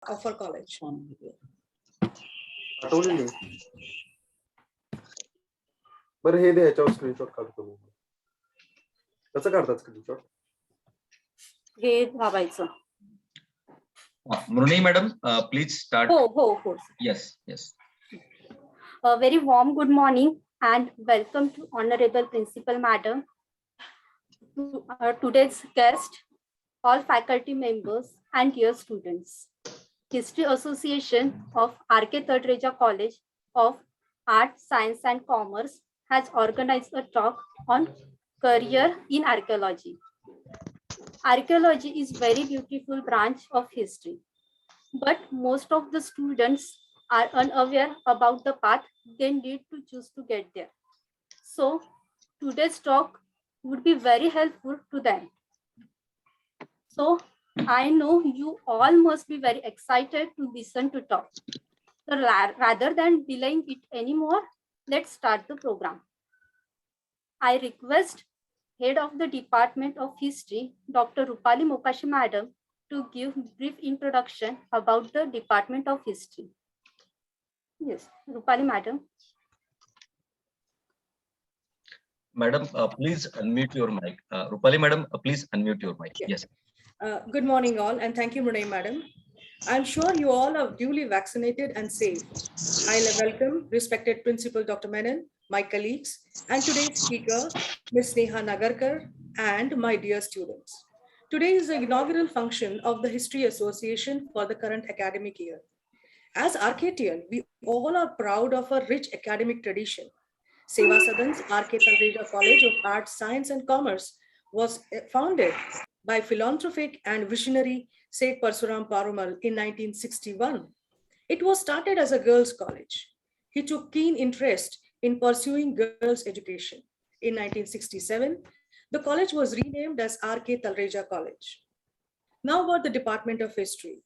of our college. बरं हे द्यायच्यावर screenshot काढतो मी. कसं काढतात स्क्रीनशॉट? हे दाबायचं. Mrunayi madam, please start. हो. Yes. A very warm good morning and welcome to Honorable Principal Madam, to today's guest, all faculty members and dear students. History Association of R.K.Talreja College of Art, Science and Commerce has organized a talk on career in archaeology. Archaeology is very beautiful branch of history, but most of the students are unaware about the path they need to choose to get there. So today's talk would be very helpful to them. So I know you all must be very excited to listen to talk. So rather than delaying it anymore, let's start the program. I request Head of the Department of History, Dr. Rupali Mokashi Madam, to give brief introduction about the Department of History. Yes, Rupali Madam. Madam, please unmute your mic. Rupali madam, please unmute your mic. Yes. Good morning all, and thank you, Mrunayi madam. I'm sure you all are duly vaccinated and safe. I welcome respected Principal Dr. Menon, my colleagues, and today's speaker, Ms. SNEHA Nagarkar, and my dear students. Today is the inaugural function of the History Association for the current academic year. As Archaeologists, we all are proud of our rich academic tradition. Seva Sadan's R.K.Talreja College of Arts, Science and Commerce was founded by philanthropic and visionary Chairperson Parumal in 1961. It was started as a girls' college. He took keen interest in pursuing girls' education. In 1967, the college was renamed as R.K.Talreja College. Now about the Department of History.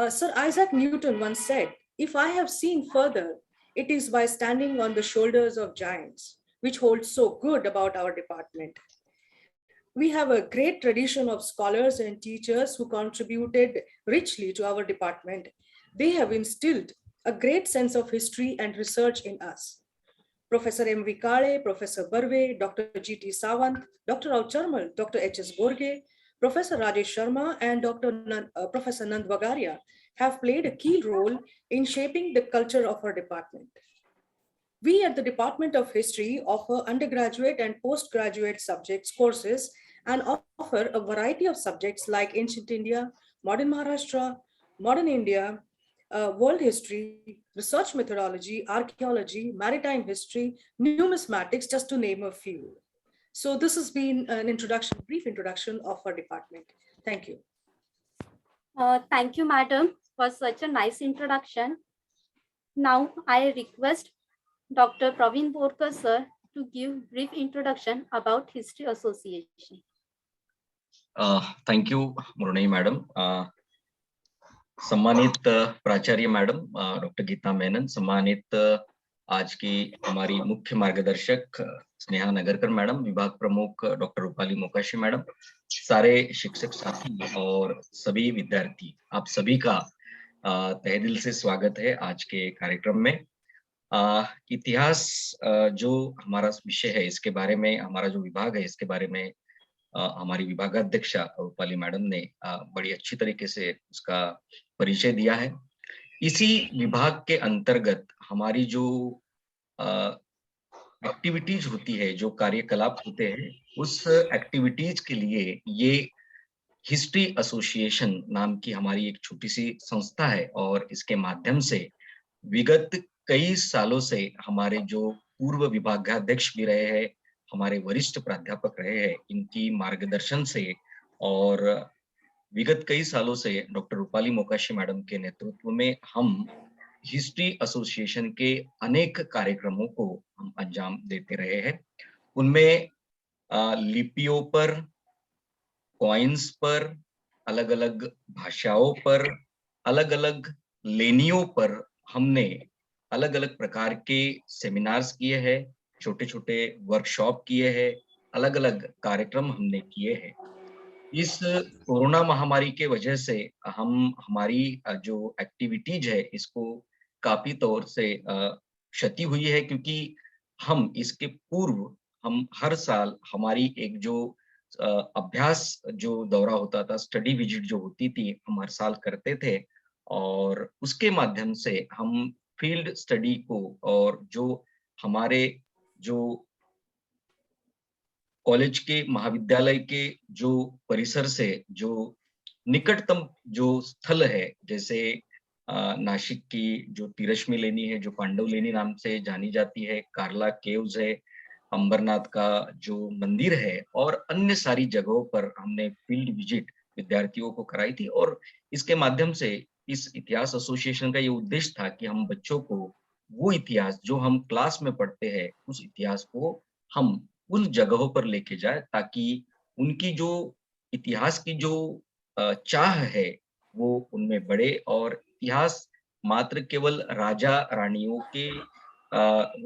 Sir Isaac Newton once said, "If I have seen further, it is by standing on the shoulders of giants," which holds so good about our department. We have a great tradition of scholars and teachers who contributed richly to our department. They have instilled a great sense of history and research in us. Professor M.V. Kale, Professor Barve, Dr. G.T. Sawant, Dr. Rao Charmal, Dr. H.S. Borge, Professor Rajesh Sharma, and Professor Nand Vagaria have played a key role in shaping the culture of our department. We at the Department of History offer undergraduate and postgraduate subjects courses and offer a variety of subjects like Ancient India, Modern Maharashtra, Modern India, World History, Research Methodology, Archaeology, Maritime History, Numismatics, just to name a few. So this has been an introduction, brief introduction of our department. Thank you. Thank you, Madam, for such a nice introduction. Now I request Dr. Pravin Borkar, sir, to give brief introduction about History Association. Thank you, Mrunayi madam. सम्मानित प्राचार्य madam doctor Gita Menon, सम्मानित आज की हमारी मुख्य मार्गदर्शक Sneha Nagarkar madam, विभाग प्रमुख डॉक्टर रूपाली मोकाशी मैडम, सारे शिक्षक साथी और सभी विद्यार्थी, आप सभी का तहे दिल से स्वागत है आज के कार्यक्रम में। इतिहास जो हमारा विषय है, इसके बारे में, हमारा जो विभाग है इसके बारे में हमारी विभागाध्यक्षा रूपाली मैडम ने बड़ी अच्छी तरीके से उसका परिचय दिया है। इसी विभाग के अंतर्गत हमारी जो एक्टिविटीज होती है, जो कार्यकलाप होते हैं, उस एक्टिविटीज के लिए ये हिस्ट्री एसोसिएशन नाम की हमारी एक छोटी सी संस्था है और इसके माध्यम से विगत कई सालों से हमारे जो पूर्व विभागाध्यक्ष भी रहे हैं, हमारे वरिष्ठ प्राध्यापक रहे हैं, इनकी मार्गदर्शन से और विगत कई सालों से डॉक्टर रूपाली मोकाशी मैडम के नेतृत्व में हम हिस्ट्री एसोसिएशन के अनेक कार्यक्रमों को हम अंजाम देते रहे हैं। उनमें लिपियों पर, कॉइन्स पर, अलग अलग भाषाओं पर, अलग अलग लेनियों पर हमने अलग अलग प्रकार के सेमिनार्स किए हैं, छोटे छोटे वर्कशॉप किए हैं, अलग अलग कार्यक्रम हमने किए हैं। इस कोरोना महामारी के वजह से हम हमारी जो एक्टिविटीज है इसको काफी तौर से क्षति हुई है, क्योंकि हम इसके पूर्व हम हर साल हमारी एक जो अभ्यास जो दौरा होता था, स्टडी विजिट जो होती थी, हम हर साल करते थे और उसके माध्यम से हम फील्ड स्टडी को और जो हमारे जो कॉलेज के महाविद्यालय के जो परिसर से जो निकटतम जो स्थल है, जैसे नासिक की जो तिरश्मी लेनी है जो पांडव लेनी नाम से जानी जाती है, कार्ला केव्स है, अंबरनाथ का जो मंदिर है और अन्य सारी जगहों पर हमने फील्ड विजिट विद्यार्थियों को कराई थी। और इसके माध्यम से इस इतिहास एसोसिएशन का ये उद्देश्य था कि हम बच्चों को वो इतिहास जो हम क्लास में पढ़ते हैं उस इतिहास को हम उन जगहों पर लेके जाए, ताकि उनकी जो इतिहास की जो चाह है वो उनमें बढ़े और इतिहास मात्र केवल राजा रानियों के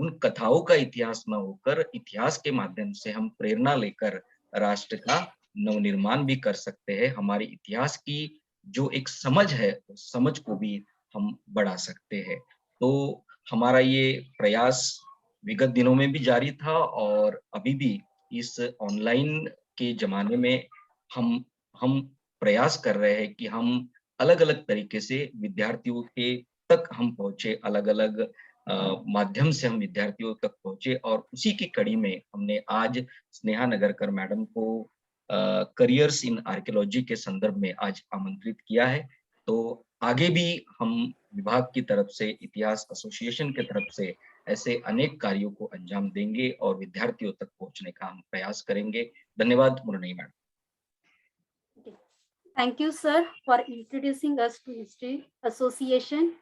उन कथाओं का इतिहास न होकर इतिहास के माध्यम से हम प्रेरणा लेकर राष्ट्र का नवनिर्माण भी कर सकते हैं। हमारे इतिहास की जो एक समझ है उस समझ को भी हम बढ़ा सकते हैं। तो हमारा ये प्रयास विगत दिनों में भी जारी था और अभी भी इस ऑनलाइन के जमाने में हम प्रयास कर रहे हैं कि हम अलग-अलग तरीके से विद्यार्थियों के तक हम पहुंचे, अलग-अलग माध्यम से हम विद्यार्थियों तक पहुंचे और उसी की कड़ी में हमने आज स्नेहा नगरकर मैडम को करियर्स इन आर्कियोलॉजी के संदर्भ में आज आमंत्रित किया है। तो आगे भी हम विभाग की तरफ से, इतिहास एसोसिएशन की तरफ से ऐसे अनेक कार्यों को अंजाम देंगे और विद्यार्थियों तक पहुंचने का हम प्रयास करेंगे। धन्यवाद मुरनई madam. Thank you, sir, for introducing us to History Association.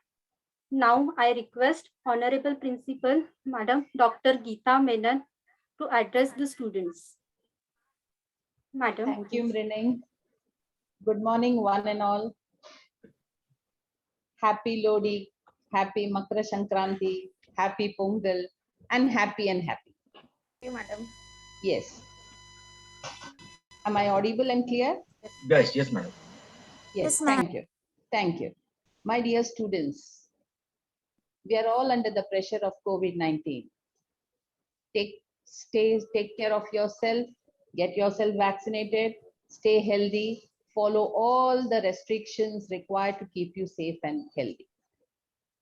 Now I request Honorable Principal, Madam Dr. Geetha Menon, to address the students. Madam. Thank you, Mrunayi. Good morning, one and all. Happy Lodi, happy Makara Sankranti, happy Pongal, and happy. Thank you, Madam. Yes. Am I audible and clear? Yes, madam. Yes, thank you. My dear students, we are all under the pressure of COVID-19. Take care of yourself, get yourself vaccinated, stay healthy, follow all the restrictions required to keep you safe and healthy.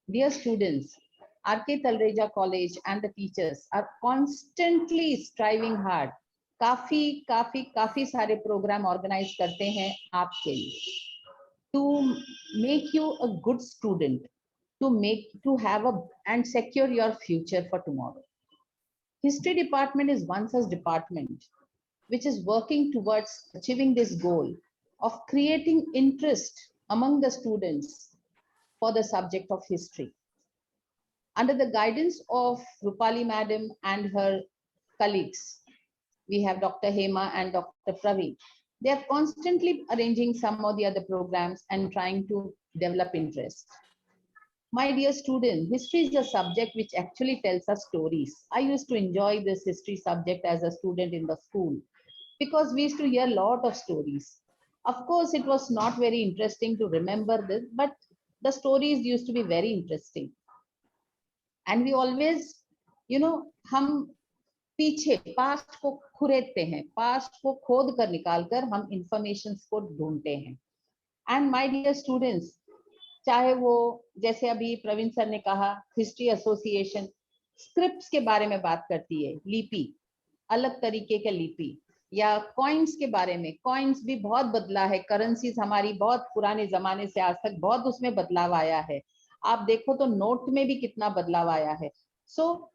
Dear students, R.K.Talreja College and the teachers are constantly striving hard. काफी सारे programme organise करते हैं आपके लिए, to make you a good student, to have and secure your future for tomorrow. History department is one such department which is working towards achieving this goal of creating interest among the students for the subject of history. Under the guidance of Rupali Madam and her colleagues, we have Dr. Hema and Dr. Pravin. They are constantly arranging some or the other programs and trying to develop interest. My dear students, history is a subject which actually tells us stories. I used to enjoy this history subject as a student in the school because we used to hear a lot of stories. Of course, it was not very interesting to remember this, but the stories used to be very interesting. And we always, हम पीछे past को खुरेदते हैं, past को खोद कर निकाल कर हम इंफॉर्मेशन को ढूंढते हैं. एंड माय डियर स्टूडेंट्स, चाहे वो जैसे अभी प्रवीण सर ने कहा, हिस्ट्री एसोसिएशन स्क्रिप्ट्स के बारे में बात करती है, लिपि, अलग तरीके के लिपि, या कॉइन्स के बारे में. कॉइन्स भी बहुत बदला है, करेंसीज हमारी बहुत पुराने जमाने से आज तक बहुत उसमें बदलाव आया है. आप देखो तो नोट में भी कितना बदलाव आया है. सो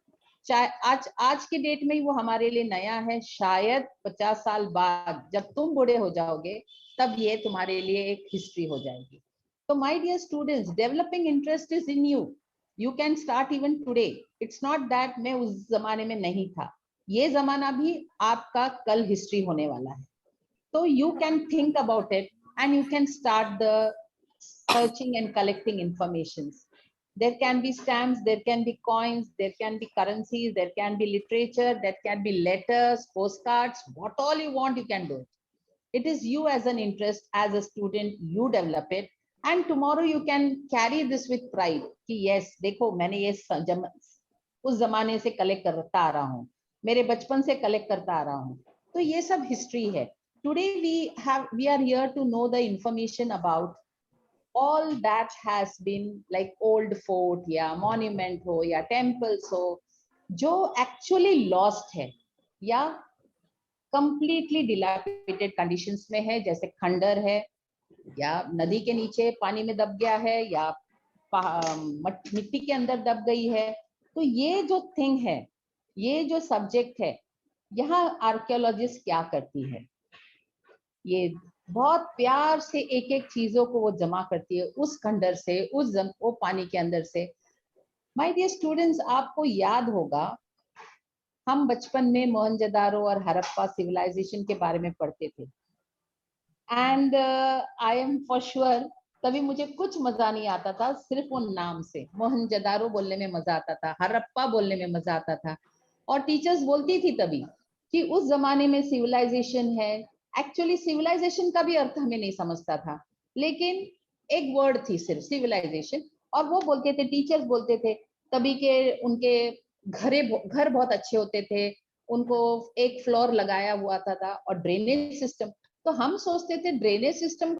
आज के डेट में ही वो हमारे लिए नया है. शायद 50 साल बाद जब तुम बूढ़े हो जाओगे तब ये तुम्हारे लिए एक हिस्ट्री हो जाएगी. तो my dear students, developing interest is in you. You can start even today. It's not that मैं उस जमाने में नहीं था. ये जमाना भी आपका कल हिस्ट्री होने वाला है. तो you can think about it and you can start the searching and collecting information. There can be stamps, there can be coins, there can be currencies, there can be literature, there can be letters, postcards, what all you want, you can do it. It is you as an interest, as a student, you develop it. And tomorrow you can carry this with pride. कि yes, देखो मैंने ये उस जमाने से collect करता आ रहा हूँ, मेरे बचपन से कलेक्ट करता आ रहा हूँ. तो ये सब हिस्ट्री है. Today we are here to know the information about all that has been like old fort या monument हो या temples हो जो actually lost है या completely dilapidated conditions में है, जैसे खंडर है या नदी के नीचे पानी में दब गया है या मिट्टी के अंदर दब गई है. तो ये जो थिंग है, ये जो सब्जेक्ट है, यहाँ आर्कियोलॉजिस्ट क्या करती है, ये बहुत प्यार से एक एक चीजों को वो जमा करती है उस खंडर से, वो पानी के अंदर से. माय डियर स्टूडेंट्स, आपको याद होगा हम बचपन में मोहनजोदारो और हड़प्पा सिविलाइजेशन के बारे में पढ़ते थे. And I am for sure तभी मुझे कुछ मजा नहीं आता था, सिर्फ वो नाम से. मोहनजोदारो बोलने में मजा आता था, हड़प्पा बोलने में मजा आता था, और टीचर्स बोलती थी तभी कि उस जमाने में सिविलाइजेशन है. एक्चुअली सिविलाइजेशन का भी अर्थ हमें नहीं समझता था, लेकिन एक वर्ड थी सिर्फ सिविलाइजेशन, और वो बोलते थे, टीचर्स बोलते थे तभी के उनके घर बहुत अच्छे होते थे, उनको एक फ्लोर लगाया हुआ था और ड्रेनेज सिस्टम. तो हम सोचते थे drainage system.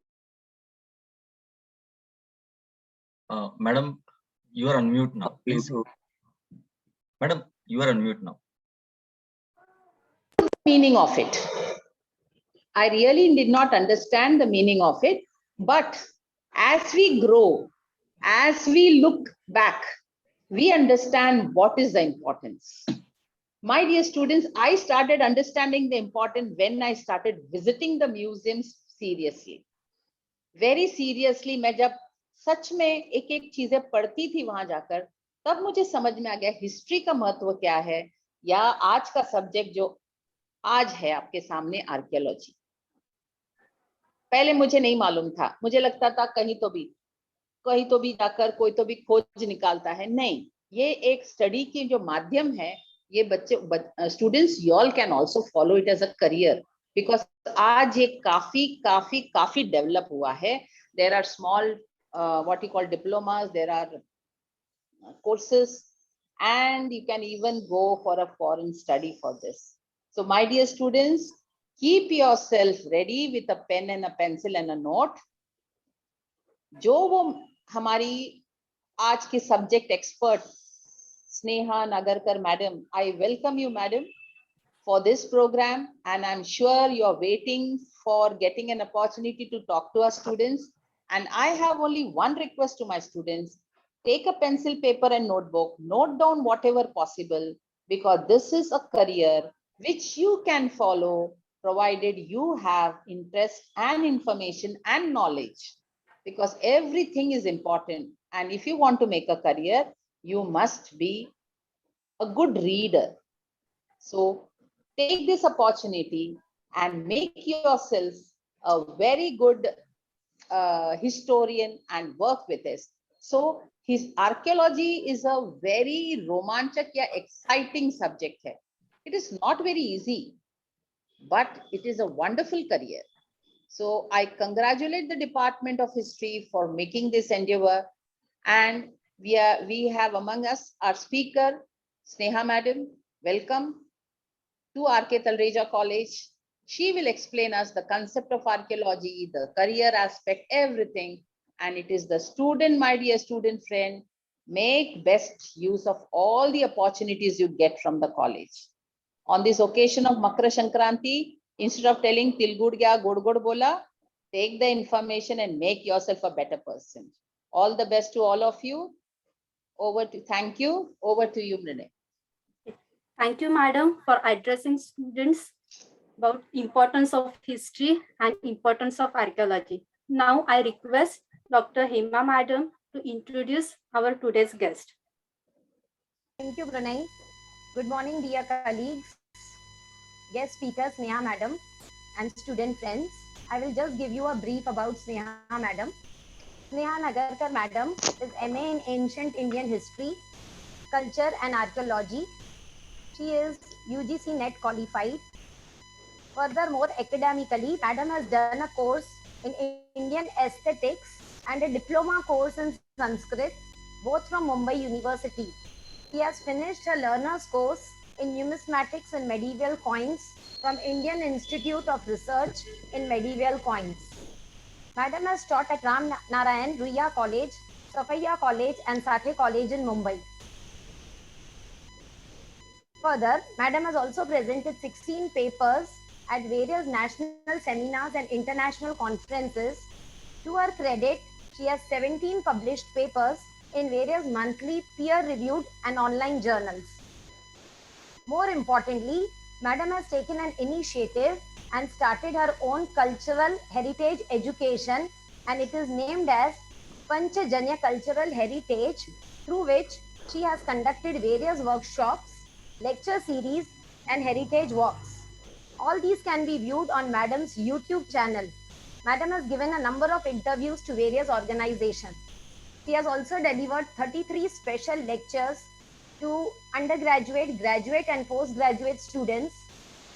Madam, you are on mute now, please. Madam, you are on mute now. Meaning of it, I really did not understand the meaning of it, but as we grow, as we look back, we understand what is the importance. My dear students, I started understanding the importance when I started visiting the museums seriously. Very seriously, मैं जब सच में एक एक चीजें पढ़ती थी वहां जाकर, तब मुझे समझ में आ गया हिस्ट्री का महत्व क्या है, या आज का सब्जेक्ट जो आज है आपके सामने आर्कियोलॉजी. पहले मुझे नहीं मालूम था, मुझे लगता था कहीं तो भी जाकर कोई तो भी खोज निकालता है. नहीं, ये एक स्टडी की जो माध्यम है, ये बच्चे students you all can also follow it as a career, because आज ये काफी डेवलप हुआ है. There are small what you call diplomas, there are courses, and you can even go for a foreign study for this. So my dear students, keep yourself ready with a pen and a pencil and a note. जो वो हमारी आज की subject expert Sneha Nagarkar madam, I welcome you madam for this program, and I'm sure you're waiting for getting an opportunity to talk to our students. And I have only one request to my students: take a pencil, paper and notebook, note down whatever possible, because this is a career which you can follow provided you have interest and information and knowledge, because everything is important. And if you want to make a career, you must be a good reader. So take this opportunity and make yourself a very good historian and work with this. So his archaeology is a very romanchak या exciting subject है. It is not very easy, but it is a wonderful career. So I congratulate the Department of History for making this endeavor, and we have among us our speaker Sneha madam. Welcome to R.K.Talreja College. She will explain us the concept of archaeology, the career aspect, everything. And it is the student, my dear student friend, make best use of all the opportunities you get from the college. On this occasion of Makara Sankranti, instead of telling Til Gud Gya Gud Gud Bola, take the information and make yourself a better person. All the best to all of you. Thank you. Over to you, Mrunayi. Thank you, madam, for addressing students about importance of history and importance of archaeology. Now I request Dr. Hema madam to introduce our today's guest. Thank you, Mrunayi. Good morning, dear colleagues, guest speakers, Sneha madam, and student friends. I will just give you a brief about Sneha madam. Sneha Nagarkar madam is MA in Ancient Indian History, Culture and Archaeology. She is UGC NET qualified. Furthermore, academically, Madam has done a course in Indian aesthetics and a diploma course in Sanskrit, both from Mumbai University. She has finished her learner's course in numismatics and medieval coins from Indian Institute of Research in Medieval Coins. Madam has taught at Ram Narayan Ruia College, Safaiya College and Sathe College in Mumbai. Further, Madam has also presented 16 papers at various national seminars and international conferences. To her credit, she has 17 published papers in various monthly peer-reviewed and online journals. More importantly, Madam has taken an initiative and started her own cultural heritage education, and it is named as Panchajanya Cultural Heritage, through which she has conducted various workshops, lecture series and heritage walks. All these can be viewed on Madam's YouTube channel. Madam has given a number of interviews to various organizations. She has also delivered 33 special lectures to undergraduate, graduate and postgraduate students.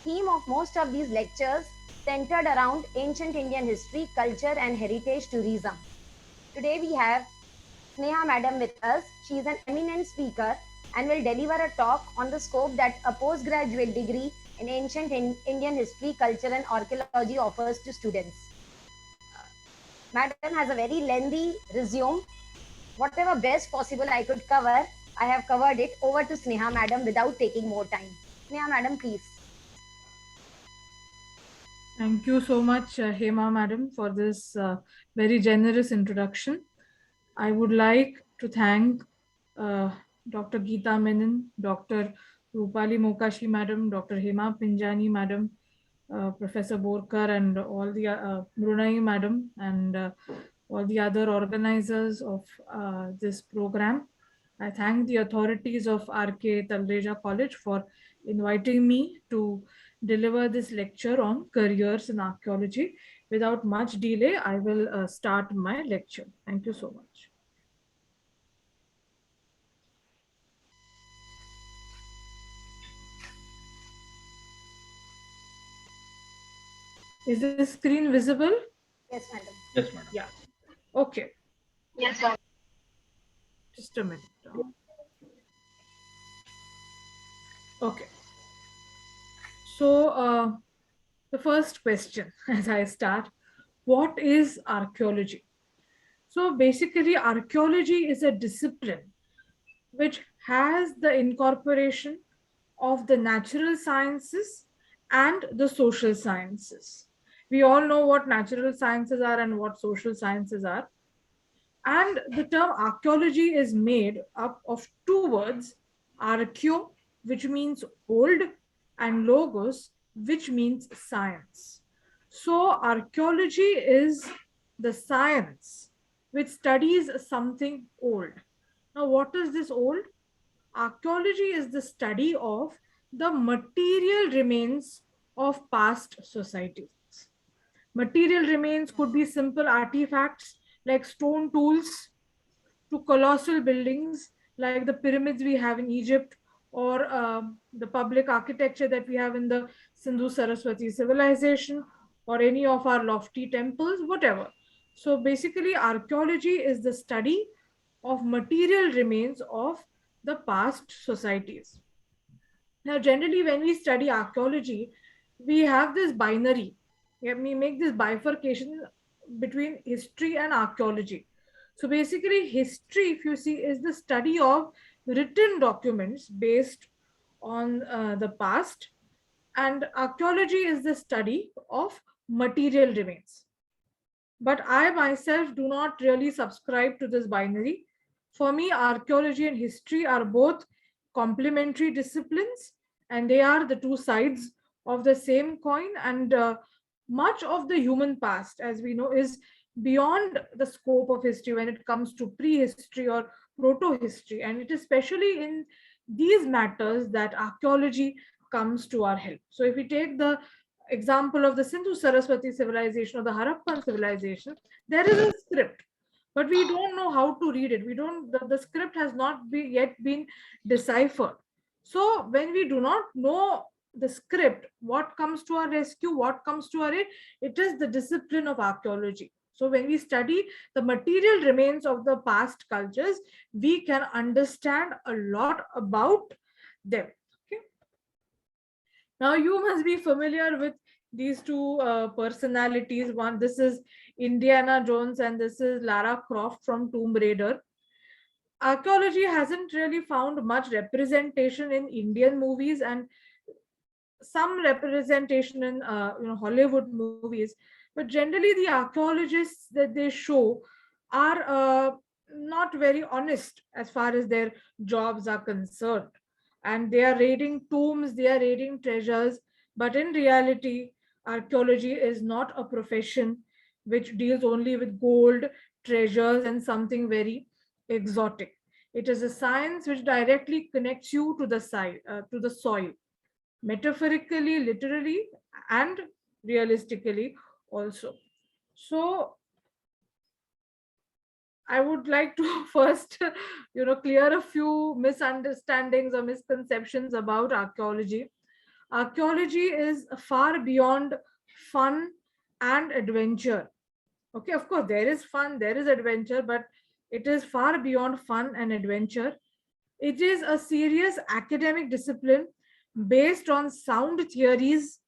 Theme of most of these lectures centered around ancient Indian history, culture and heritage tourism. Today we have SNEHA Madam with us. She is an eminent speaker and will deliver a talk on the scope that a postgraduate degree in ancient Indian history, culture and archaeology offers to students. Madam has a very lengthy resume. Whatever best possible I could cover, I have covered it. Over to SNEHA Madam without taking more time. SNEHA Madam, please. Thank you so much, Hema Madam, for this very generous introduction. I would like to thank Dr. Geetha Menon, Dr. Rupali Mokashi Madam, Dr. Hema Pinjani Madam, Professor Borkar and all the Mrunayi Madam and all the other organizers of this program. I thank the authorities of R.K.Talreja College for inviting me to deliver this lecture on careers in archaeology. Without much delay, I will start my lecture. Thank you so much. Is the screen visible? Yes, Madam. Yes, madam. Yeah. Okay. Yes, Madam. Just a minute. Okay. So the first question as I start, what is archaeology? So basically archaeology is a discipline which has the incorporation of the natural sciences and the social sciences. We all know what natural sciences are and what social sciences are. And the term archaeology is made up of two words, archeo, which means old, and logos, which means science. So archaeology is the science which studies something old. Now, what is this old? Archaeology is the study of the material remains of past societies. Material remains could be simple artifacts like stone tools to colossal buildings like the pyramids we have in Egypt or the public architecture that we have in the Sindhu Saraswati civilization or any of our lofty temples, whatever. So basically archaeology is the study of material remains of the past societies. Now, generally, when we study archaeology, we have this binary. We make this bifurcation between history and archaeology. So basically, history, if you see, is the study of written documents based on the past, and archaeology is the study of material remains. But I myself do not really subscribe to this binary. For me, archaeology and history are both complementary disciplines, and they are the two sides of the same coin. And much of the human past, as we know, is beyond the scope of history when it comes to prehistory or proto-history. And it is especially in these matters that archaeology comes to our help. So if we take the example of the Sindhu Saraswati civilization or the Harappan civilization, there is a script, but we don't know how to read it. We don't, the script has not yet been deciphered. So when we do not know the script, what comes to our rescue, what comes to our aid, it is the discipline of archaeology. So when we study the material remains of the past cultures, we can understand a lot about them. Okay. Now you must be familiar with these two personalities. One, this is Indiana Jones, and this is Lara Croft from Tomb Raider. Archaeology hasn't really found much representation in Indian movies and some representation in Hollywood movies, but generally the archaeologists that they show are not very honest as far as their jobs are concerned, and they are raiding tombs, they are raiding treasures, but in reality archaeology is not a profession which deals only with gold, treasures and something very exotic. It is a science which directly connects you to the soil, metaphorically, literally, and realistically also. So I would like to first, clear a few misunderstandings or misconceptions about archaeology. Archaeology is far beyond fun and adventure. Okay, of course, there is fun, there is adventure, but it is far beyond fun and adventure. It is a serious academic discipline based on sound theories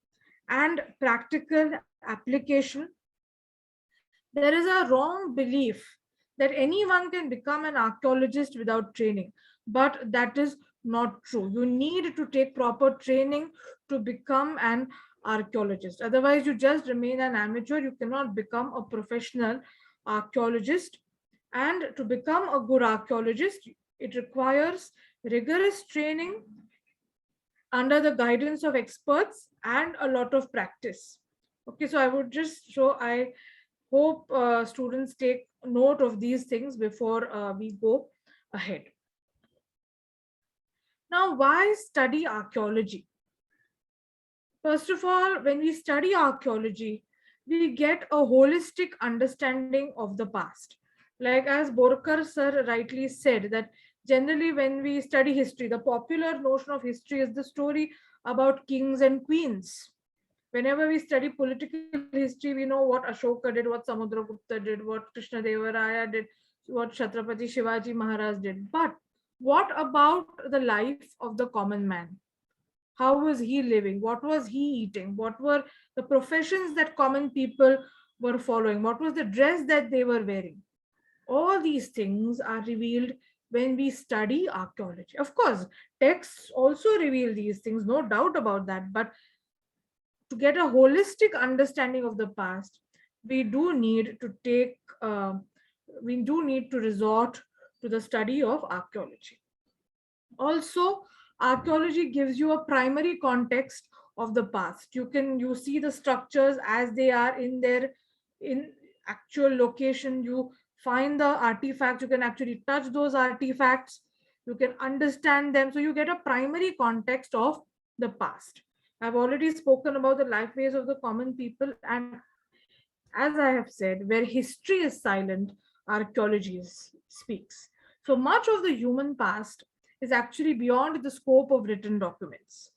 and practical application. There is a wrong belief that anyone can become an archaeologist without training, but that is not true. You need to take proper training to become an archaeologist. Otherwise, you just remain an amateur. You cannot become a professional archaeologist. And to become a good archaeologist, it requires rigorous training under the guidance of experts and a lot of practice. Okay, so I would just show, I hope students take note of these things before we go ahead. Now, why study archaeology? First of all, when we study archaeology, we get a holistic understanding of the past. Like as Borkar sir rightly said, that generally when we study history, the popular notion of history is the story about kings and queens. Whenever we study political history, we know what Ashoka did, what Samudragupta did, what Krishna Deva Raya did, what Chhatrapati Shivaji Maharaj did. But what about the life of the common man? How was he living? What was he eating? What were the professions that common people were following? What was the dress that they were wearing? All these things are revealed when we study archaeology. Of course, texts also reveal these things, no doubt about that. But to get a holistic understanding of the past, we do need to resort to the study of archaeology. Also, archaeology gives you a primary context of the past. You see the structures as they are in actual location. You find the artifacts, you can actually touch those artifacts, you can understand them. So you get a primary context of the past. I've already spoken about the lifeways of the common people, and as I have said, where history is silent, archaeology speaks. So much of the human past is actually beyond the scope of written documents.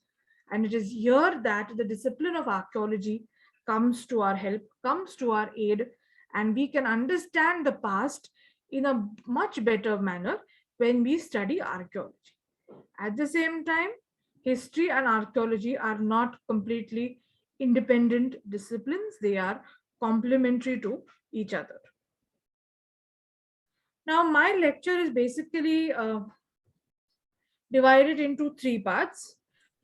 And it is here that the discipline of archaeology comes to our help, comes to our aid, and we can understand the past in a much better manner when we study archaeology. At the same time, history and archaeology are not completely independent disciplines. They are complementary to each other. Now, my lecture is basically divided into three parts.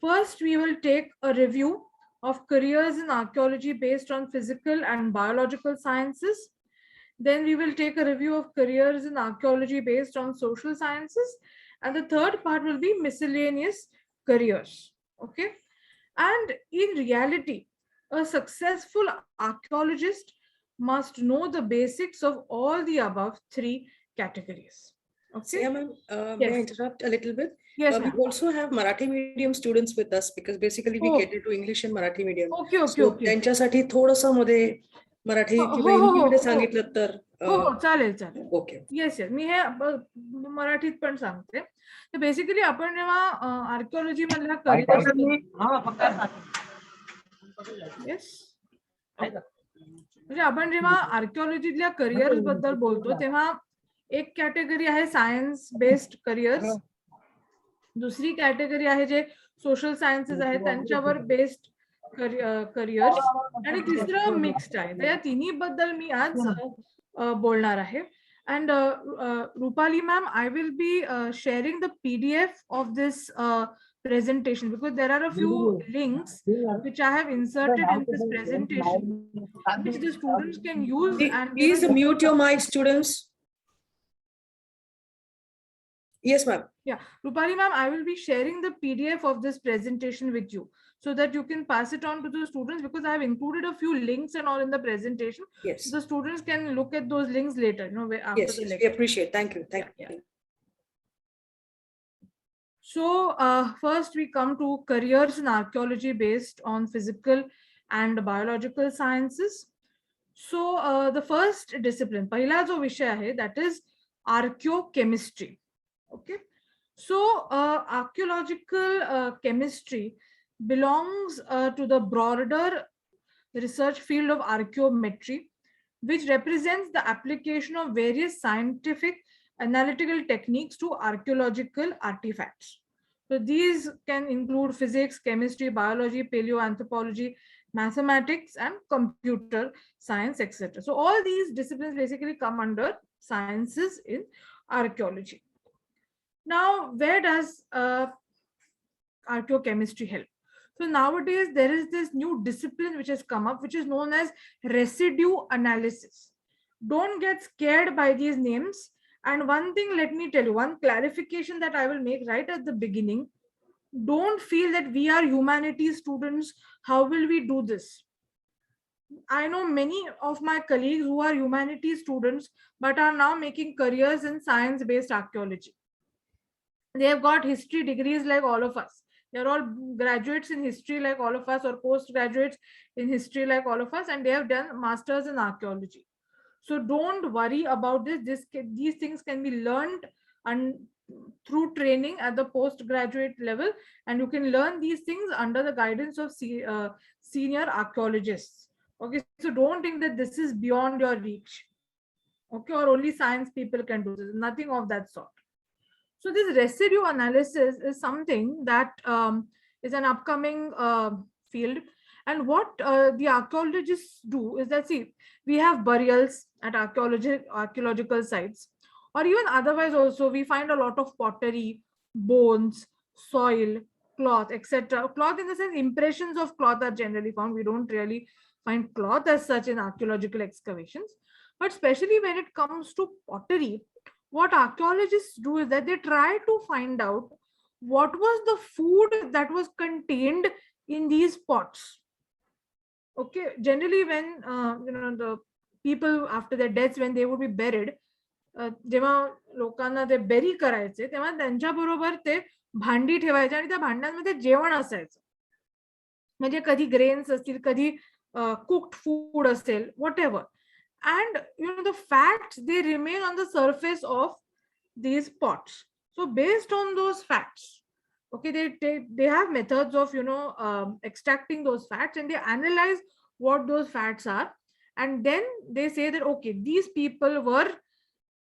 First, we will take a review of careers in archaeology based on physical and biological sciences. Then we will take a review of careers in archaeology based on social sciences. And the third part will be miscellaneous careers. Okay. And in reality, a successful archaeologist must know the basics of all the above three categories. Okay. Seva ma'am, may I interrupt a little bit? Yes, We also have Marathi medium students with us because basically we cater to English and Marathi medium. Okay. त्यांच्यासाठी थोडंसं मध्ये मराठी किंवा हिंदीमध्ये सांगितलं तर हो चालेल चालेल. ओके. येस येस, मी हे मराठीत पण सांगते. तर बेसिकली आपण जेव्हा आर्किओलॉजी मधल्या करिअर्स, येस, म्हणजे आपण जेव्हा आर्किओलॉजीतल्या करिअर्स बद्दल बोलतो तेव्हा एक कॅटेगरी आहे सायन्स बेस्ड करिअर्स, दुसरी कॅटेगरी आहे जे सोशल सायन्सेस आहेत त्यांच्यावर बेस्ड करिअर्स, आणि तिसरं मिक्स्ड आहे. तर या तिन्ही बद्दल मी आज बोलणार आहे. And Rupali ma'am, I will be sharing the PDF of this presentation because there are a few links which I have inserted in this presentation which the students can use. And please mute your mic, students. Yes, ma'am. Yeah, Rupali ma'am, I will be sharing the PDF of this presentation with you so that you can pass it on to the students, because I have included a few links and all in the presentation. Yes. So the students can look at those links later, after Yes, the yes, lecture. we appreciate. Thank you. Thank you. Yeah. So first we come to careers in archaeology based on physical and biological sciences. So the first discipline, pahila jo vishay hai, that is archaeochemistry. Okay. So archaeological chemistry belongs to the broader research field of archaeometry, which represents the application of various scientific analytical techniques to archaeological artifacts. So these can include physics, chemistry, biology, paleoanthropology, mathematics, and computer science, etc. So all these disciplines basically come under sciences in archaeology. Now, where does archaeochemistry help? So nowadays there is this new discipline which has come up, which is known as residue analysis. Don't get scared by these names. And one thing, let me tell you, one clarification that I will make right at the beginning: don't feel that we are humanities students, how will we do this? I know many of my colleagues who are humanities students but are now making careers in science-based archaeology. They have got history degrees like all of us. They're all graduates in history like all of us, or postgraduates in history like all of us, and they have done masters in archaeology. So don't worry about this. These things can be learned and through training at the postgraduate level, and you can learn these things under the guidance of senior archaeologists. Okay, so don't think that this is beyond your reach. Okay, or only science people can do this. Nothing of that sort. So this residue analysis is something that is an upcoming field. And what the archaeologists do is that, see, we have burials at archaeological sites, or even otherwise also we find a lot of pottery, bones, soil, cloth, etc. Cloth in the sense, impressions of cloth are generally found. We don't really find cloth as such in archaeological excavations. But especially when it comes to pottery, what archaeologists do is that they try to find out what was the food that was contained in these pots. Okay, generally when the people after their deaths, when they would be buried, जेव्हा लोकांना ते berry करायचे तेव्हा त्यांच्याबरोबर ते भांडी ठेवायचे आणि त्या भांड्यांमध्ये जेवण असायचं. म्हणजे कधी ग्रेन्स असतील, कधी कुक्ड फूड असेल, whatever. And the fats, they remain on the surface of these pots. So based on those fats, okay, they have methods of extracting those fats, and they analyze what those fats are, and then they say that okay, these people were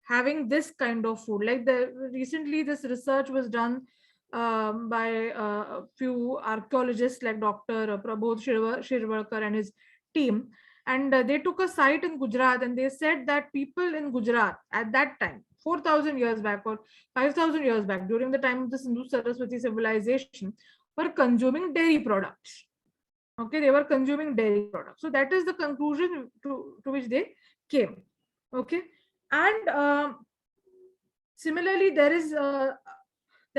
having this kind of food. Like recently this research was done by a few archaeologists like Dr. Prabodh Shirvalkar and his team. And they took a site in Gujarat, and they said that people in Gujarat at that time, 4,000 years back or 5,000 years back, during the time of the Sindhu Saraswati civilization, were consuming dairy products. Okay, they were consuming dairy products. So that is the conclusion to which they came. Okay, and similarly, there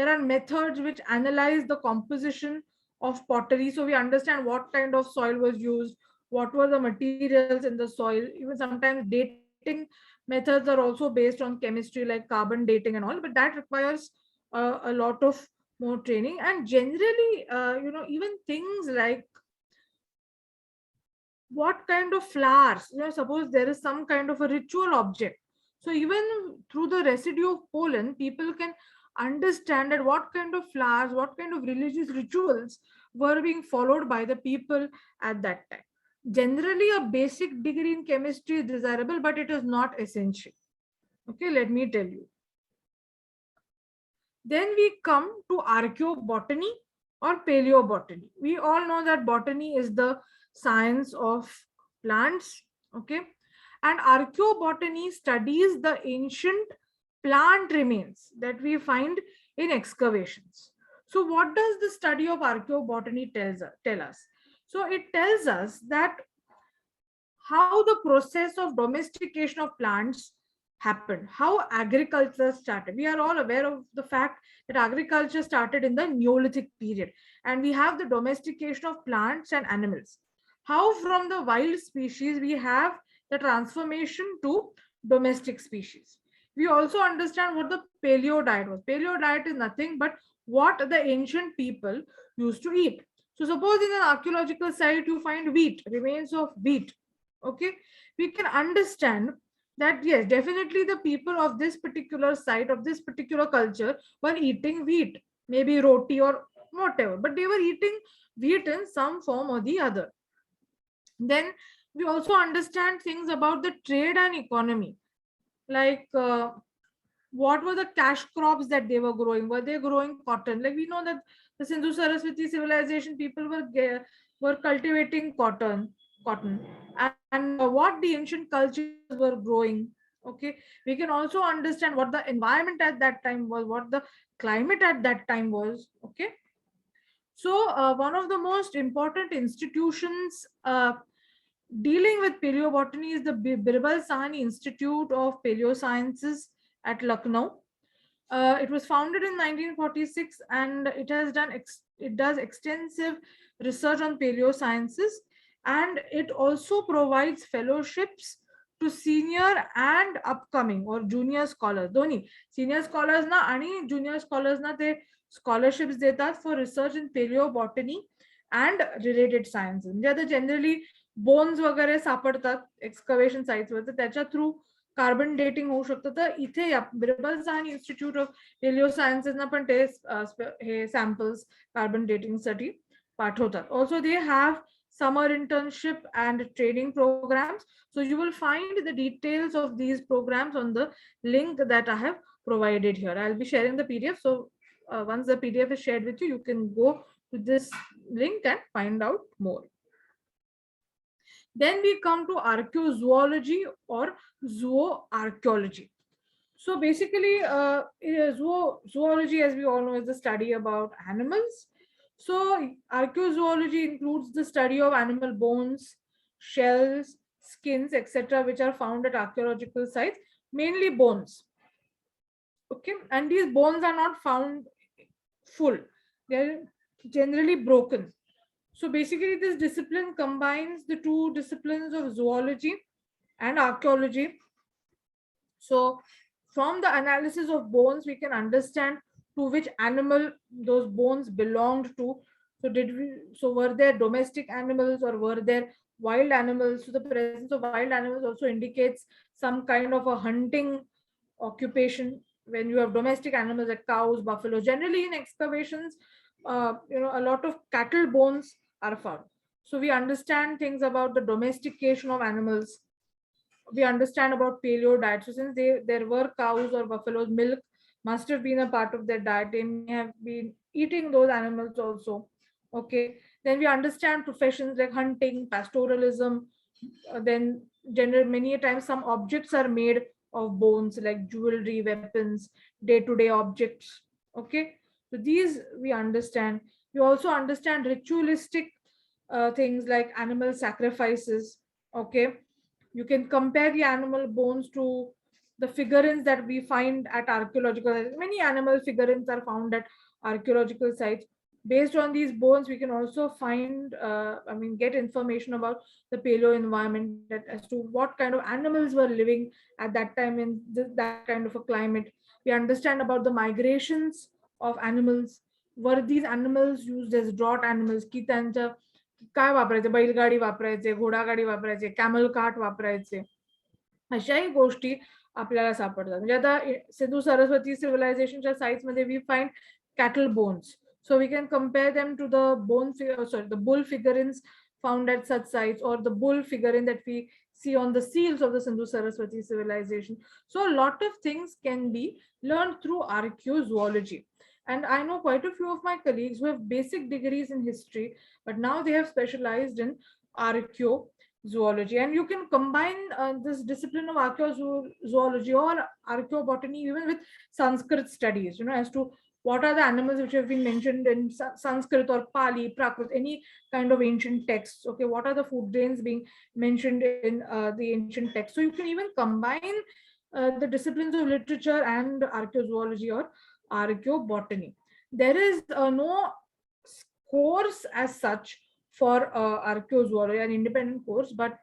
are methods which analyze the composition of pottery, so we understand what kind of soil was used, what were the materials in the soil. Even sometimes dating methods are also based on chemistry, like carbon dating and all, but that requires a lot of more training. And generally, even things like what kind of flowers, suppose there is some kind of a ritual object. So even through the residue of pollen, people can understand that what kind of flowers, what kind of religious rituals were being followed by the people at that time. Generally, a basic degree in chemistry is desirable, but it is not essential. Okay, let me tell you. Then we come to archaeobotany or paleobotany. We all know that botany is the science of plants, okay? And archaeobotany studies the ancient plant remains that we find in excavations. So what does the study of archaeobotany tell us? So it tells us that how the process of domestication of plants happened, how agriculture started. We are all aware of the fact that agriculture started in the Neolithic period, and we have the domestication of plants and animals. How from the wild species we have the transformation to domestic species. We also understand what the paleo diet was. Paleo diet is nothing but what the ancient people used to eat. So suppose in an archaeological site you find wheat, remains of wheat. Okay, we can understand that yes, definitely the people of this particular site, of this particular culture, were eating wheat, maybe roti or whatever, but they were eating wheat in some form or the other. Then we also understand things about the trade and economy, like what were the cash crops that they were growing. Were they growing cotton? Like we know that the Sindhu Saraswati civilization people were cultivating cotton, and what the ancient cultures were growing. Okay, we can also understand what the environment at that time was, what the climate at that time was. Okay, so one of the most important institutions dealing with paleobotany is the Birbal Sahni Institute of Paleosciences at Lucknow. It was founded in 1946, and it does extensive research on paleosciences, and it also provides fellowships to senior and upcoming or junior scholars. Doni senior scholars na आणि junior scholars na ते scholarships देतात for research in paleobotany and related sciences. म्हणजे आता generally bones वगैरे सापडतात excavation साइट्सवर, तर त्याच्या through carbon dating होऊ शकतं. तर इथे बिरबल साहनी इन्स्टिट्यूट ऑफ पेलिओ सायन्सेसना पण ते हे सॅम्पल्स कार्बन डेटिंग साठी पाठवतात. Also they have summer internship and training programs. So you will find the details of these programs on the link that I have provided here. I'll be sharing the PDF. So once the PDF is shared with you, you can go to this link and find out more. Then we come to archaeozoology or zooarchaeology. So basically, zoology, as we all know, is the study about animals. So archaeozoology includes the study of animal bones, shells, skins, etc., which are found at archaeological sites, mainly bones. Okay, and these bones are not found full; they're generally broken. So basically, this discipline combines the two disciplines of zoology and archaeology. So from the analysis of bones, we can understand to which animal those bones belonged to. So were there domestic animals or were there wild animals? So the presence of wild animals also indicates some kind of a hunting occupation. When you have domestic animals like cows, buffalo, generally in excavations, a lot of cattle bones are found. So we understand things about the domestication of animals. We understand about paleo diet. So since there were cows or buffaloes, milk must have been a part of their diet. They may have been eating those animals also. Okay. Then we understand professions like hunting, pastoralism. Then many a times some objects are made of bones like jewelry, weapons, day-to-day objects. Okay. So these we understand. We also understand ritualistic things like animal sacrifices. Okay. You can compare the animal bones to the figurines that we find at archaeological sites. Many animal figurines are found at archaeological sites. Based on these bones, we can also find, get information about the paleo environment, as to what kind of animals were living at that time in that kind of a climate. We understand about the migrations of animals. Were these animals used as draught animals? की त्यांच्या काय वापरायचे, बैलगाडी वापरायचे, घोडागाडी वापरायचे, camel cart वापरायचे, अशाही गोष्टी आपल्याला सापडतात. म्हणजे आता सिंधू सरस्वती सिव्हिलायझेशनच्या साइट्स मध्ये we find cattle bones. So we can compare them to the the bull figurines found at such sites, or the bull figurine that we see on the seals of the Sindhu Saraswati civilization. So a lot of things can be learned through archaeozoology. And I know quite a few of my colleagues who have basic degrees in history, but now they have specialized in archaeozoology. And you can combine this discipline of archaeozoology or archaeobotany even with Sanskrit studies, as to what are the animals which have been mentioned in Sanskrit or Pali, Prakrit, any kind of ancient texts. Okay, what are the food grains being mentioned in the ancient text? So you can even combine the disciplines of literature and archaeozoology or archaeobotany. There is no course as such for archaeozoology, an independent course, but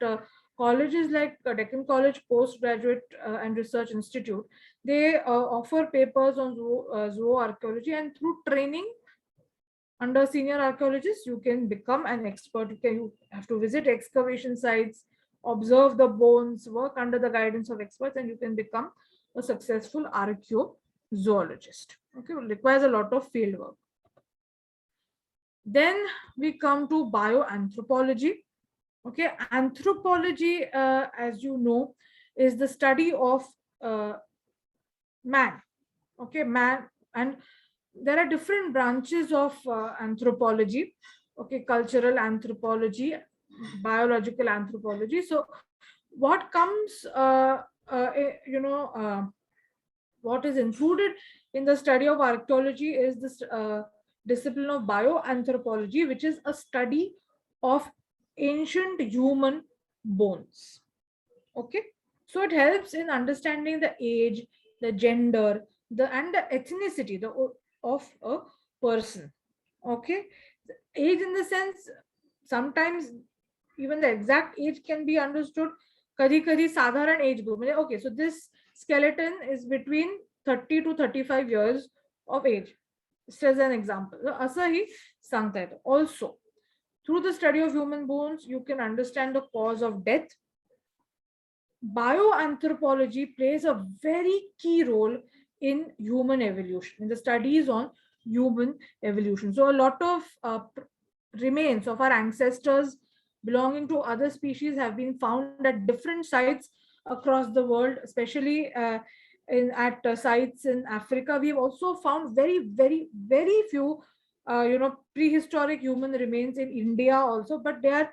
colleges like Deccan College Postgraduate and Research Institute, they offer papers on zooarchaeology, and through training under senior archaeologists, you can become an expert. You have to visit excavation sites, observe the bones, work under the guidance of experts, and you can become a successful archaeozoologist. Okay, it requires a lot of field work. Then we come to bioanthropology. Okay, anthropology, as you know, is the study of man. Okay, man, and there are different branches of anthropology. Okay, cultural anthropology, biological anthropology. So what comes, what is included in the study of archaeology is this discipline of bioanthropology, which is a study of ancient human bones. Okay, so it helps in understanding the age, the gender, and the ethnicity of a person. Okay, age in the sense, sometimes even the exact age can be understood. Kadi sadharan age group. Okay, so this skeleton is between 30 to 35 years of age. Just as an example. Asahi sangta. Also, through the study of human bones, you can understand the cause of death. Bioanthropology plays a very key role in human evolution, in the studies on human evolution. So a lot of remains of our ancestors belonging to other species have been found at different sites across the world, especially at sites in Africa. We've also found very, very, very few prehistoric human remains in India also, but they are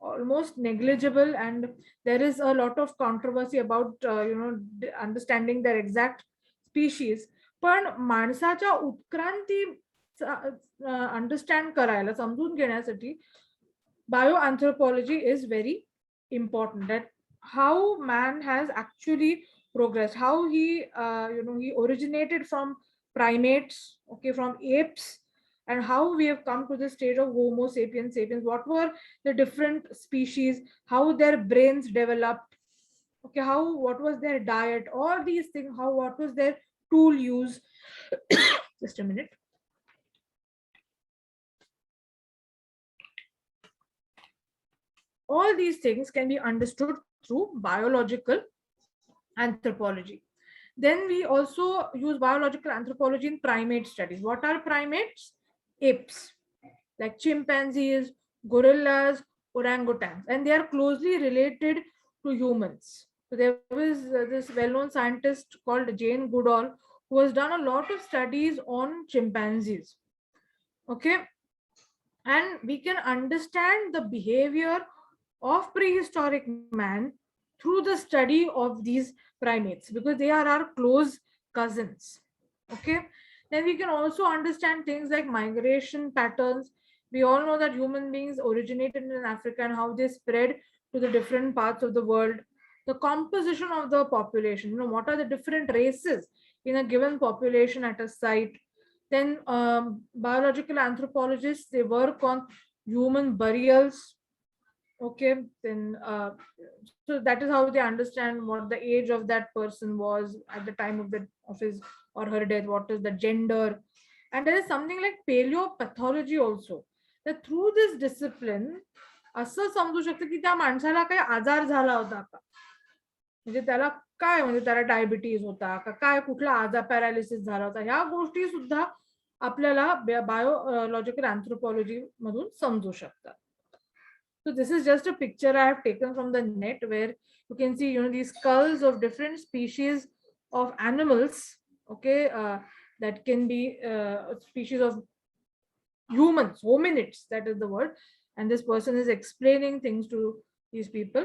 almost negligible, and there is a lot of controversy about understanding their exact species. पण माणसाच्या उत्क्रांती understand करायला, समजून घेण्यासाठी bioanthropology is very important, that how man has actually progressed, how he he originated from primates, okay, from apes, and how we have come to the stage of Homo sapiens sapiens. What were the different species, how their brains developed, okay, what was their diet, all these things, what was their tool use. Just a minute. All these things can be understood through biological anthropology. Then we also use biological anthropology in primate studies. What are primates? Apes, like chimpanzees, gorillas, orangutans, and they are closely related to humans. So there was this well-known scientist called Jane Goodall, who has done a lot of studies on chimpanzees. Okay, and we can understand the behavior of prehistoric man through the study of these primates, because they are our close cousins. Okay, then we can also understand things like migration patterns. We all know that human beings originated in Africa and how they spread to the different parts of the world. The composition of the population, what are the different races in a given population at a site. Then biological anthropologists, they work on human burials. Okay, then so that is how they understand what the age of that person was at the time of his or her death, what is the gender. And there is something like paleopathology also, that through this discipline असं समजू शकतं की त्या माणसाला काही आजार झाला होता का, म्हणजे त्याला काय, म्हणजे त्याला डायबिटीज होता का काय, कुठला आजार, पॅरालिसिस झाला होता, ह्या गोष्टी सुद्धा आपल्याला बायोलॉजिकल अँथ्रोपॉलॉजी मधून समजू शकतात. So this is just a picture I have taken from the net where you can see, these skulls of different species of animals, okay, that can be species of humans, hominids, that is the word, and this person is explaining things to these people.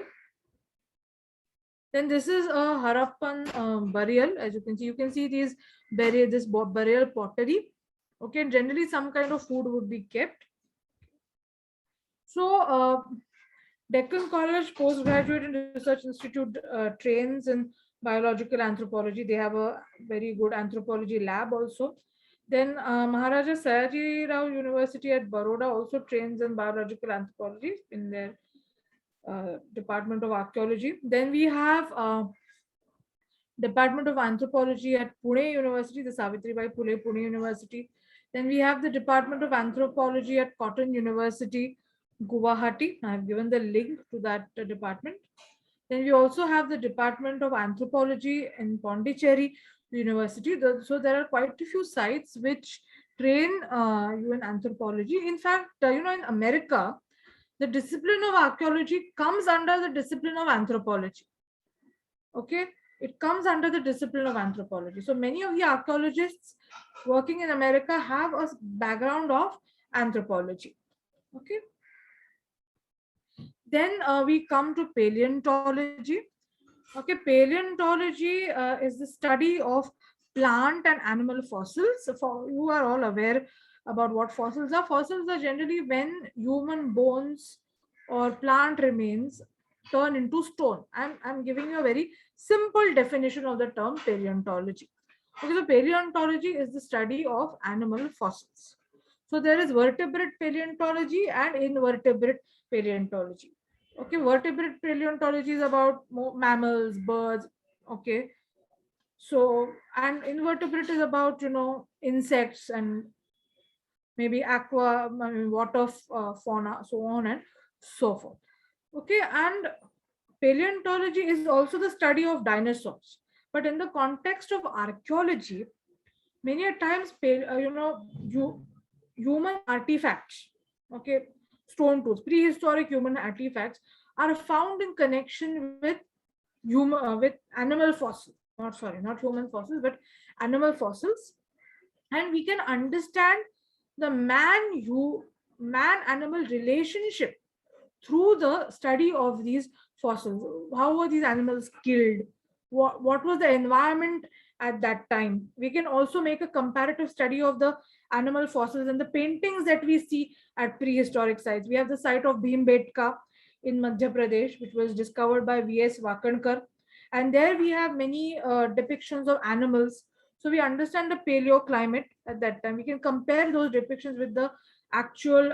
Then this is a Harappan burial. As you can see this burial pottery. Okay, generally some kind of food would be kept. So Deccan College Postgraduate and Research Institute trains in biological anthropology. They have a very good anthropology lab also. Then Maharaja Sayajirao Rao University at Baroda also trains in biological anthropology in their Department of Archaeology. Then we have Department of Anthropology at Pune University, the Savitribai Phule Pune University. Then we have the Department of Anthropology at Cotton University, Guwahati. I have given the link to that department. Then we also have the Department of Anthropology in Pondicherry University. So there are quite a few sites which train you in anthropology. In fact, in America, the discipline of archaeology comes under the discipline of anthropology. Okay, it comes under the discipline of anthropology. So many of the archaeologists working in America have a background of anthropology. Okay. Then we come to paleontology. Okay, paleontology is the study of plant and animal fossils. So you are all aware about what fossils are. Fossils are generally when human bones or plant remains turn into stone. I'm giving you a very simple definition of the term paleontology. Okay, so paleontology is the study of animal fossils. So there is vertebrate paleontology and invertebrate paleontology. Okay, vertebrate paleontology is about mammals, birds. Okay, so and invertebrate is about insects and maybe water fauna, so on and so forth. Okay, and paleontology is also the study of dinosaurs, but in the context of archaeology, many a times human artifacts, okay, stone tools, prehistoric human artifacts are found in connection with animal fossils. Not human fossils, but animal fossils, and we can understand the man-animal relationship through the study of these fossils. How were these animals killed? What was the environment at that time? We can also make a comparative study of the animal fossils and the paintings that we see at prehistoric sites. We have the site of Bhimbetka in Madhya Pradesh, which was discovered by V.S. Wakankar. And there we have many depictions of animals. So we understand the paleoclimate at that time. We can compare those depictions with the actual,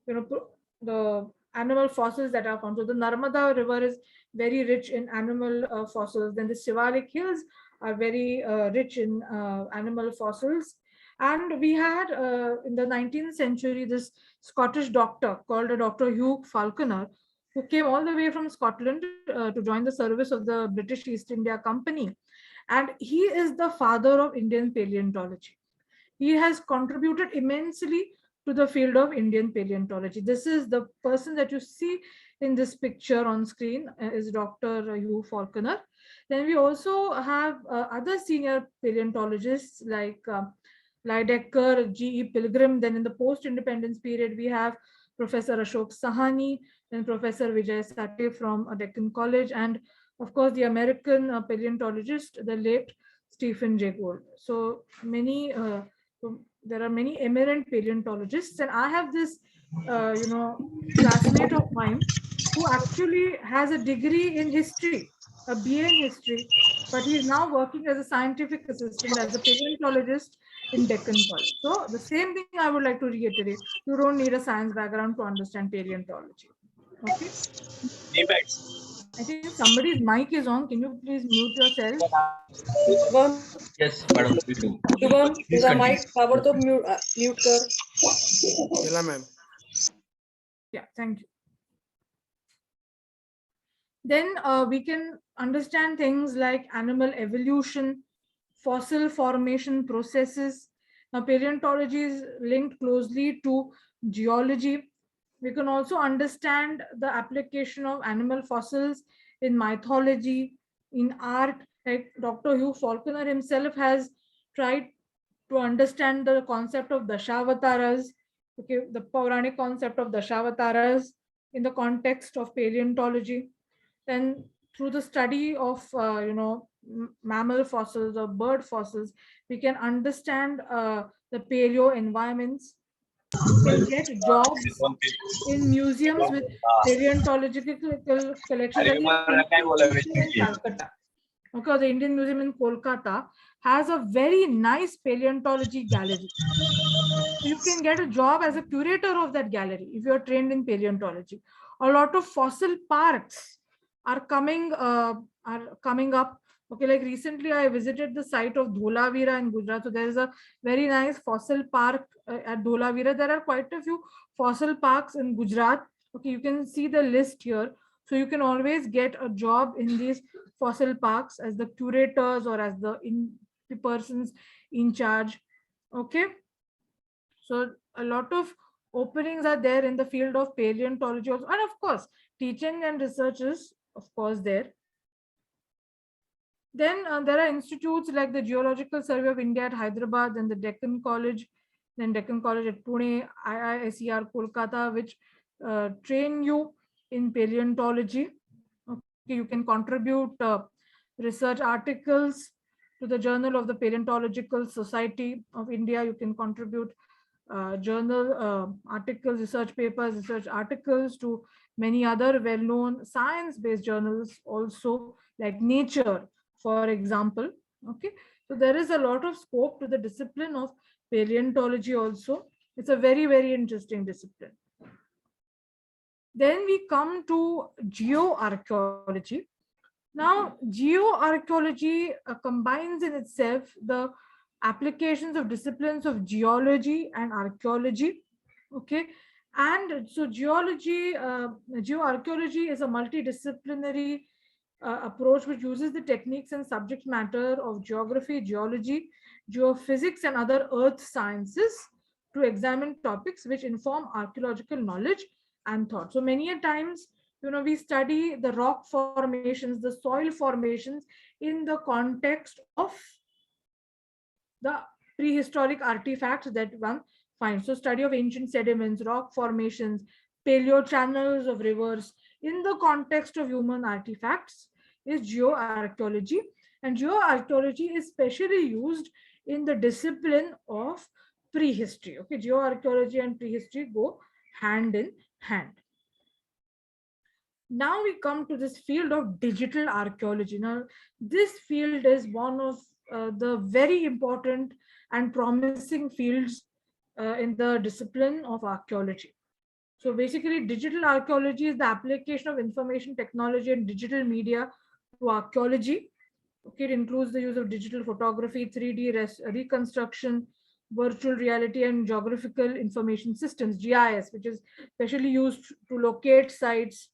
the animal fossils that are found. So the Narmada River is very rich in animal fossils. Then the Shivalik Hills are very rich in animal fossils. And we had in the 19th century this Scottish doctor called Dr. Hugh Falconer, who came all the way from Scotland to join the service of the British East India Company. And he is the father of Indian paleontology. He has contributed immensely to the field of Indian paleontology. This is the person that you see in this picture on screen is Dr. Hugh Falconer. Then we also have other senior paleontologists like Lydecker, G.E. Pilgrim. Then in the post-independence period, we have Professor Ashok Sahani, then Professor Vijay Sate from Deccan College, and of course the American paleontologist, the late Stephen Jay Gould. So there are many eminent paleontologists, and I have this classmate of mine who actually has a degree in history, a BA in history, but he is now working as a scientific assistant as a paleontologist in Deccan College. So the same thing I would like to reiterate: you don't need a science background to understand paleontology. Okay. I think somebody's mic is on. Can you please mute yourself? Yes, madam, we do. Shubham, Please तुझा continue. mic ताबडतोब mute कर. केला ma'am. Yeah, thank you. Then we can understand things like animal evolution, fossil formation processes. Now, paleontology is linked closely to geology. We can also understand the application of animal fossils in mythology, in art. Like Dr. Hugh Falconer himself has tried to understand the concept of Dashawataras, okay, the Puranic concept of Dashawataras in the context of paleontology. Then through the study of mammal fossils or bird fossils, we can understand the paleo environments. We can get jobs in museums with paleontological collections, like in Calcutta. Okay, the Indian Museum in Kolkata has a very nice paleontology gallery. You can get a job as a curator of that gallery if you are trained in paleontology. A lot of fossil parks are coming up. Okay, like recently I visited the site of Dholavira in Gujarat. So there is a very nice fossil park at Dholavira. There are quite a few fossil parks in Gujarat. Okay, you can see the list here. So you can always get a job in these fossil parks as the curators or as the persons in charge. Okay, so a lot of openings are there in the field of paleontology also. And of course, teaching and research is of course there. Then there are institutes like the Geological Survey of India at Hyderabad and the Deccan College, then Deccan College at Pune, IISER Kolkata, which train you in paleontology. Okay, you can contribute research articles to the Journal of the Paleontological Society of India. You can contribute journal articles, research papers, research articles to many other well-known science-based journals also, like Nature, for example. Okay, so there is a lot of scope to the discipline of paleontology also. It's a very, very interesting discipline. Then we come to geoarchaeology. Now, geoarchaeology combines in itself the applications of disciplines of geology and archaeology. Okay, and so geoarchaeology is a multidisciplinary approach which uses the techniques and subject matter of geography, geology, geophysics, and other earth sciences to examine topics which inform archaeological knowledge and thought. So many a times, we study the rock formations, the soil formations in the context of the prehistoric artifacts that one finds. So study of ancient sediments, rock formations, paleo channels of rivers in the context of human artifacts is geoarchaeology. And geoarchaeology is specially used in the discipline of prehistory. Okay, geoarchaeology and prehistory go hand in hand. Now we come to this field of digital archaeology. Now, this field is one of the very important and promising fields in the discipline of archaeology. So basically, digital archaeology is the application of information technology and digital media to archaeology. Okay, it includes the use of digital photography, 3D reconstruction, virtual reality, and geographical information systems, GIS, which is specially used to locate sites,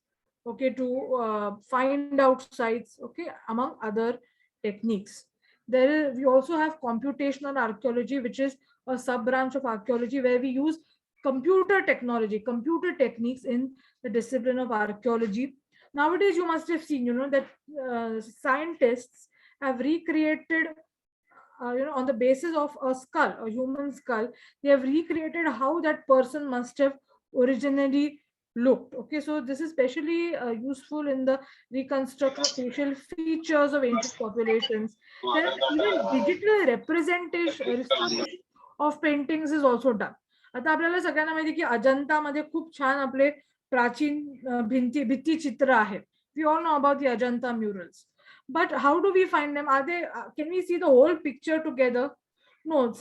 okay, to find out sites, okay, among other techniques. We also have computational archaeology, which is a sub branch of archaeology where we use computer technology, computer techniques in the discipline of archaeology. Nowadays, you must have seen, that scientists have recreated, on the basis of a skull, a human skull, they have recreated how that person must have originally looked. Okay, so this is especially useful in the reconstruction of facial features of ancient populations. Then even digital representation of paintings is also done. आता आपल्याला सगळ्यांना माहिती की अजंतामध्ये खूप छान आपले प्राचीन भित्ती चित्र आहेत. We all know about the Ajanta murals. But how do we find them? Can we see the whole picture together? No,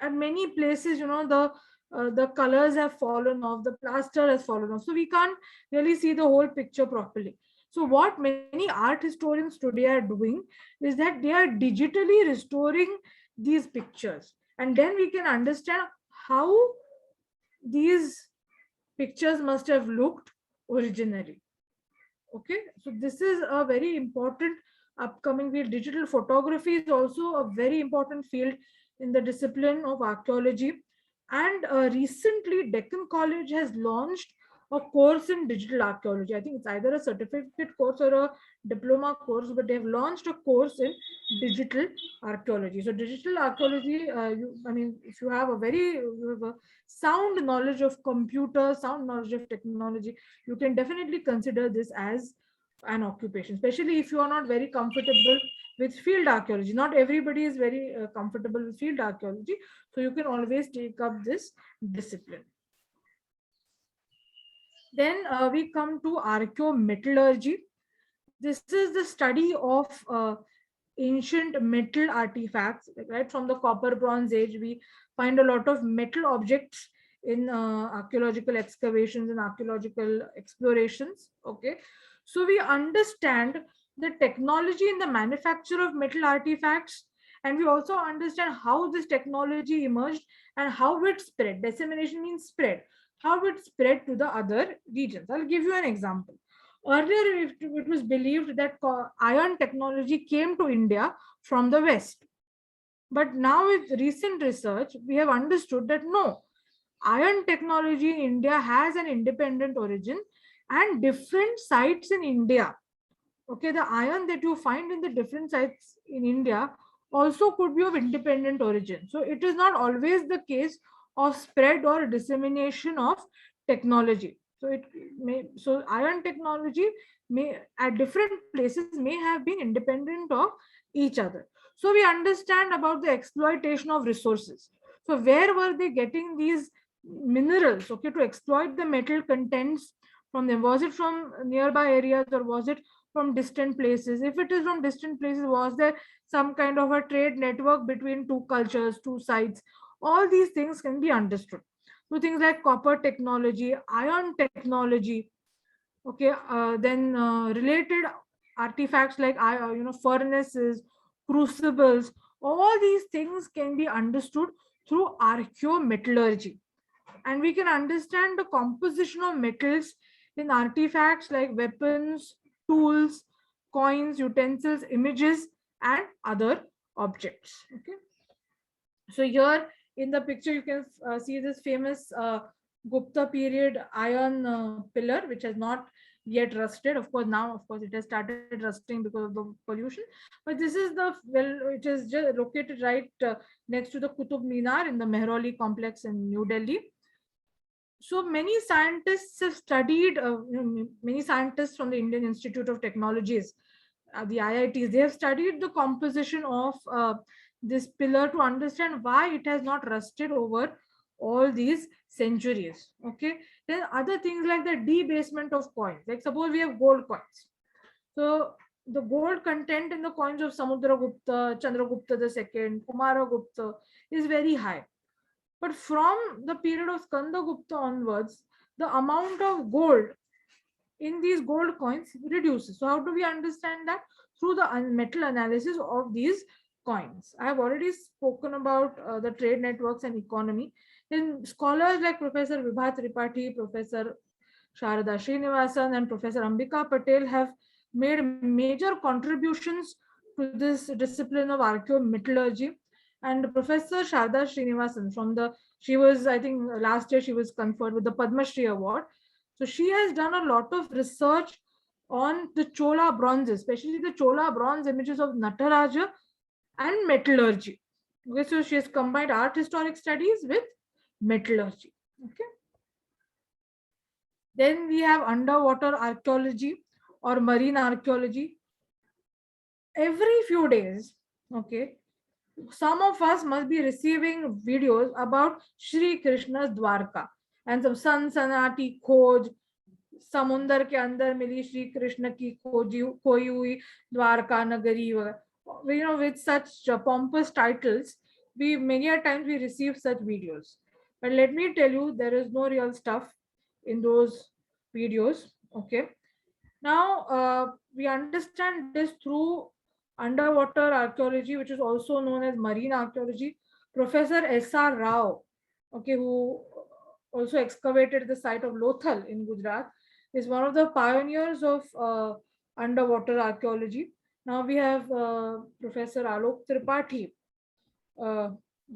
at many places, the colors have fallen off, the plaster has fallen off. So we can't really see the whole picture properly. So what many art historians today are doing is that they are digitally restoring these pictures. And then we can understand how these pictures must have looked originally. Okay, so this is a very important upcoming field. Digital photography is also a very important field in the discipline of archaeology. And recently, Deccan College has launched a course in digital archaeology. I think it's either a certificate course or a diploma course, but they've launched a course in digital archaeology. So digital archaeology, I mean, if you have a sound knowledge of computer, sound knowledge of technology, you can definitely consider this as an occupation, especially if you are not very comfortable with field archaeology. Not everybody is very comfortable with field archaeology, so you can always take up this discipline. Then we come to archaeometallurgy. This is the study of ancient metal artifacts, right? From the copper bronze age, we find a lot of metal objects in archaeological excavations and archaeological explorations. Okay, so we understand the technology in the manufacture of metal artifacts, and we also understand how this technology emerged and how it spread. Dissemination means spread. How it spread to the other regions. I'll give you an example. Earlier, it was believed that iron technology came to India from the West. But now with recent research, we have understood that no, iron technology in India has an independent origin, and different sites in India. Okay, the iron that you find in the different sites in India also could be of independent origin. So it is not always the case of spread or dissemination of technology. So iron technology may at different places may have been independent of each other. So we understand about the exploitation of resources. So where were they getting these minerals, okay, to exploit the metal contents from them? Was it from nearby areas or was it from distant places? If it is from distant places, was there some kind of a trade network between two cultures, two sites? All these things can be understood. So things like copper technology, iron technology, okay, then related artifacts like furnaces, crucibles, all these things can be understood through archaeometallurgy. And we can understand the composition of metals in artifacts like weapons, tools, coins, utensils, images, and other objects. Okay. So here in the picture, you can see this famous Gupta period iron pillar, which has not yet rusted. Of course, now, of course, it has started rusting because of the pollution. But this is it is just located right next to the Qutub Minar in the Mehrauli complex in New Delhi. So many scientists have studied, many scientists from the Indian Institute of Technologies, the IITs, they have studied the composition of this pillar to understand why it has not rusted over all these centuries. Okay. Then other things like the debasement of coins. Like suppose we have gold coins. So the gold content in the coins of Samudragupta, Chandragupta II, Kumaragupta is very high. But from the period of Skandagupta onwards, the amount of gold in these gold coins reduces. So how do we understand that? Through the metal analysis of these coins. I have already spoken about the trade networks and economy. Then scholars like Professor Vibha Tripathi, Professor Sharada Srinivasan, and Professor Ambika Patel have made major contributions to this discipline of archaeometallurgy. And Professor Sharada Srinivasan she was, I think last year she was conferred with the Padma Shri Award. So she has done a lot of research on the Chola bronzes, especially the Chola bronze images of Nataraja and metallurgy. Okay, so she has combined art historic studies with metallurgy. Okay. Then we have underwater archaeology or marine archaeology. Every few days, okay, some of us must be receiving videos about Shri Krishna's Dwarka and some Sansanati Khoj, Samundar ke andar mili Shri Krishna ki khoji hui Dwarka Nagari. With such pompous titles, many a times we receive such videos. But let me tell you, there is no real stuff in those videos. Okay. Now we understand this through underwater archaeology, which is also known as marine archaeology. Professor S.R. Rao, okay, who also excavated at the site of Lothal in Gujarat, is one of the pioneers of underwater archaeology. Now we have Professor Alok Tripathi,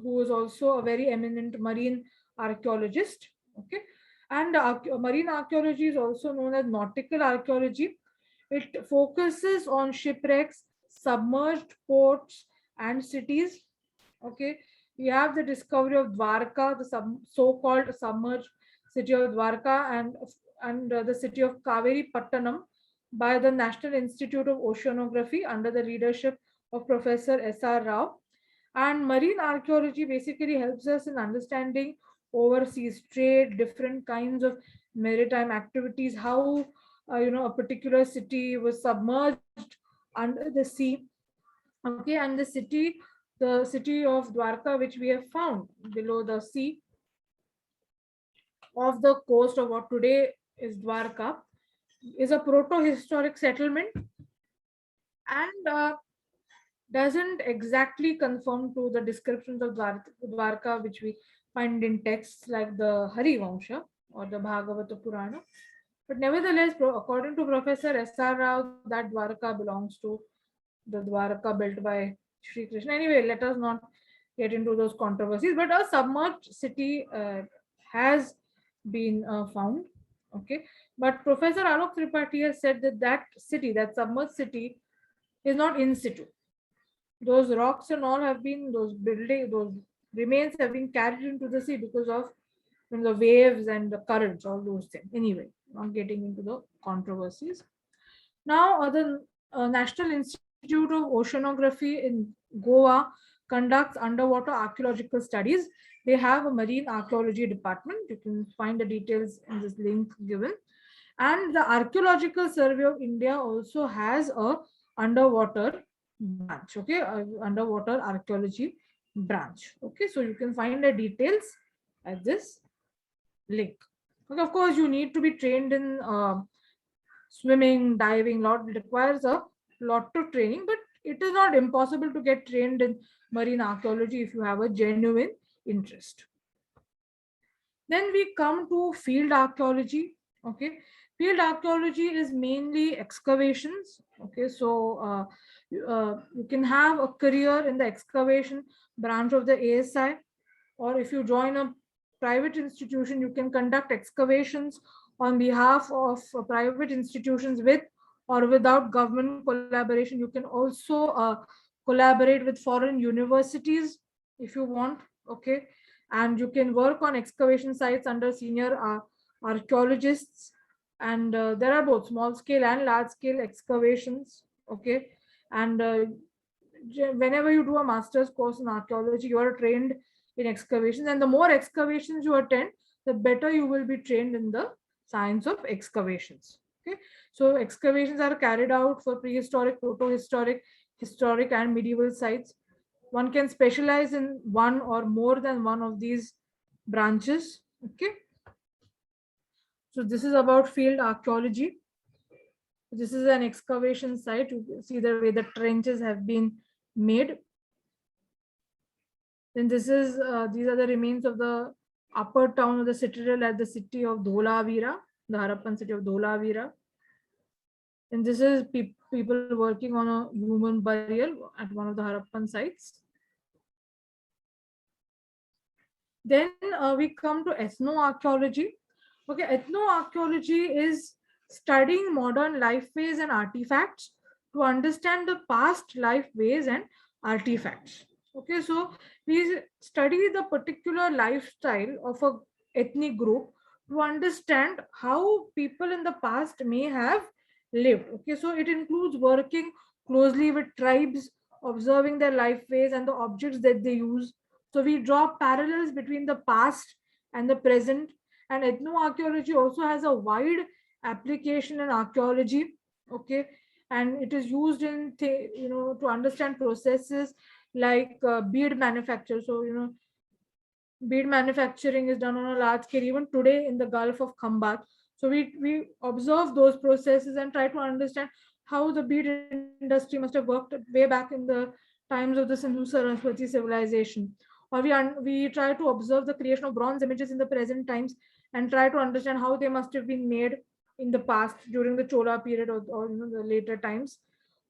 who is also a very eminent marine archaeologist. Okay, and marine archaeology is also known as nautical archaeology. It focuses on shipwrecks, submerged ports, and cities. Okay, we have the discovery of Dwarka, the so-called submerged city of Dwarka, and the city of Kaveri Pattanam by the National Institute of Oceanography under the leadership of Professor S.R. Rao. And marine archaeology basically helps us in understanding overseas trade, different kinds of maritime activities, how a particular city was submerged under the sea. Okay, and the city of Dwarka, which we have found below the sea off the coast of what today is Dwarka, is a proto-historic settlement, and doesn't exactly conform to the descriptions of Dwarka which we find in texts like the Hari Vansha or the Bhagavata Purana. But nevertheless, according to Professor S.R. Rao, that Dwarka belongs to the Dwarka built by Shri Krishna. Anyway, let us not get into those controversies, but a submerged city has been found. Okay, but Professor Alok Tripathi has said that city, that submerged city, is not in situ. Those rocks and all have been, those remains have been carried into the sea because of the waves and the currents, all those things. Anyway, not getting into the controversies. Now, the National Institute of Oceanography in Goa conducts underwater archaeological studies. They have a marine archaeology department. You can find the details in this link given. And the Archaeological Survey of India also has a underwater branch, okay, underwater archaeology branch. Okay, so you can find the details at this link. Okay, of course, you need to be trained in swimming, diving. It requires a lot of training, but it is not impossible to get trained in marine archaeology if you have a genuine interest. Then we come to field archaeology. Okay, field archaeology is mainly excavations. Okay, so you can have a career in the excavation branch of the ASI, or if you join a private institution, you can conduct excavations on behalf of private institutions with or without government collaboration. You can also collaborate with foreign universities if you want. Okay, and you can work on excavation sites under senior archaeologists, and there are both small scale and large scale excavations. Okay, and whenever you do a master's course in archaeology, you are trained in excavations, and the more excavations you attend, the better you will be trained in the science of excavations. Okay, so excavations are carried out for prehistoric, proto-historic, historic, and medieval sites. One can specialize in one or more than one of these branches. Okay, so this is about field archaeology. This is an excavation site. You see the way the trenches have been made. Then this is these are the remains of the upper town of the citadel at the city of Dholavira, the Harappan city of Dholavira. And this is people working on a human burial at one of the Harappan sites. Then we come to ethnoarchaeology. Okay, ethnoarchaeology is studying modern lifeways and artifacts to understand the past lifeways and artifacts. Okay, so we study the particular lifestyle of a ethnic group to understand how people in the past may have lived. Okay, so it includes working closely with tribes, observing their lifeways and the objects that they use. So we draw parallels between the past and the present. And ethnoarchaeology also has a wide application in archaeology. Okay, and it is used in to understand processes like bead manufacture. So bead manufacturing is done on a large scale even today in the Gulf of Khambat. So we observe those processes and try to understand how the bead industry must have worked way back in the times of the Sindhu Saraswati civilization. or we try to observe the creation of bronze images in the present times and try to understand how they must have been made in the past during the Chola period or the later times.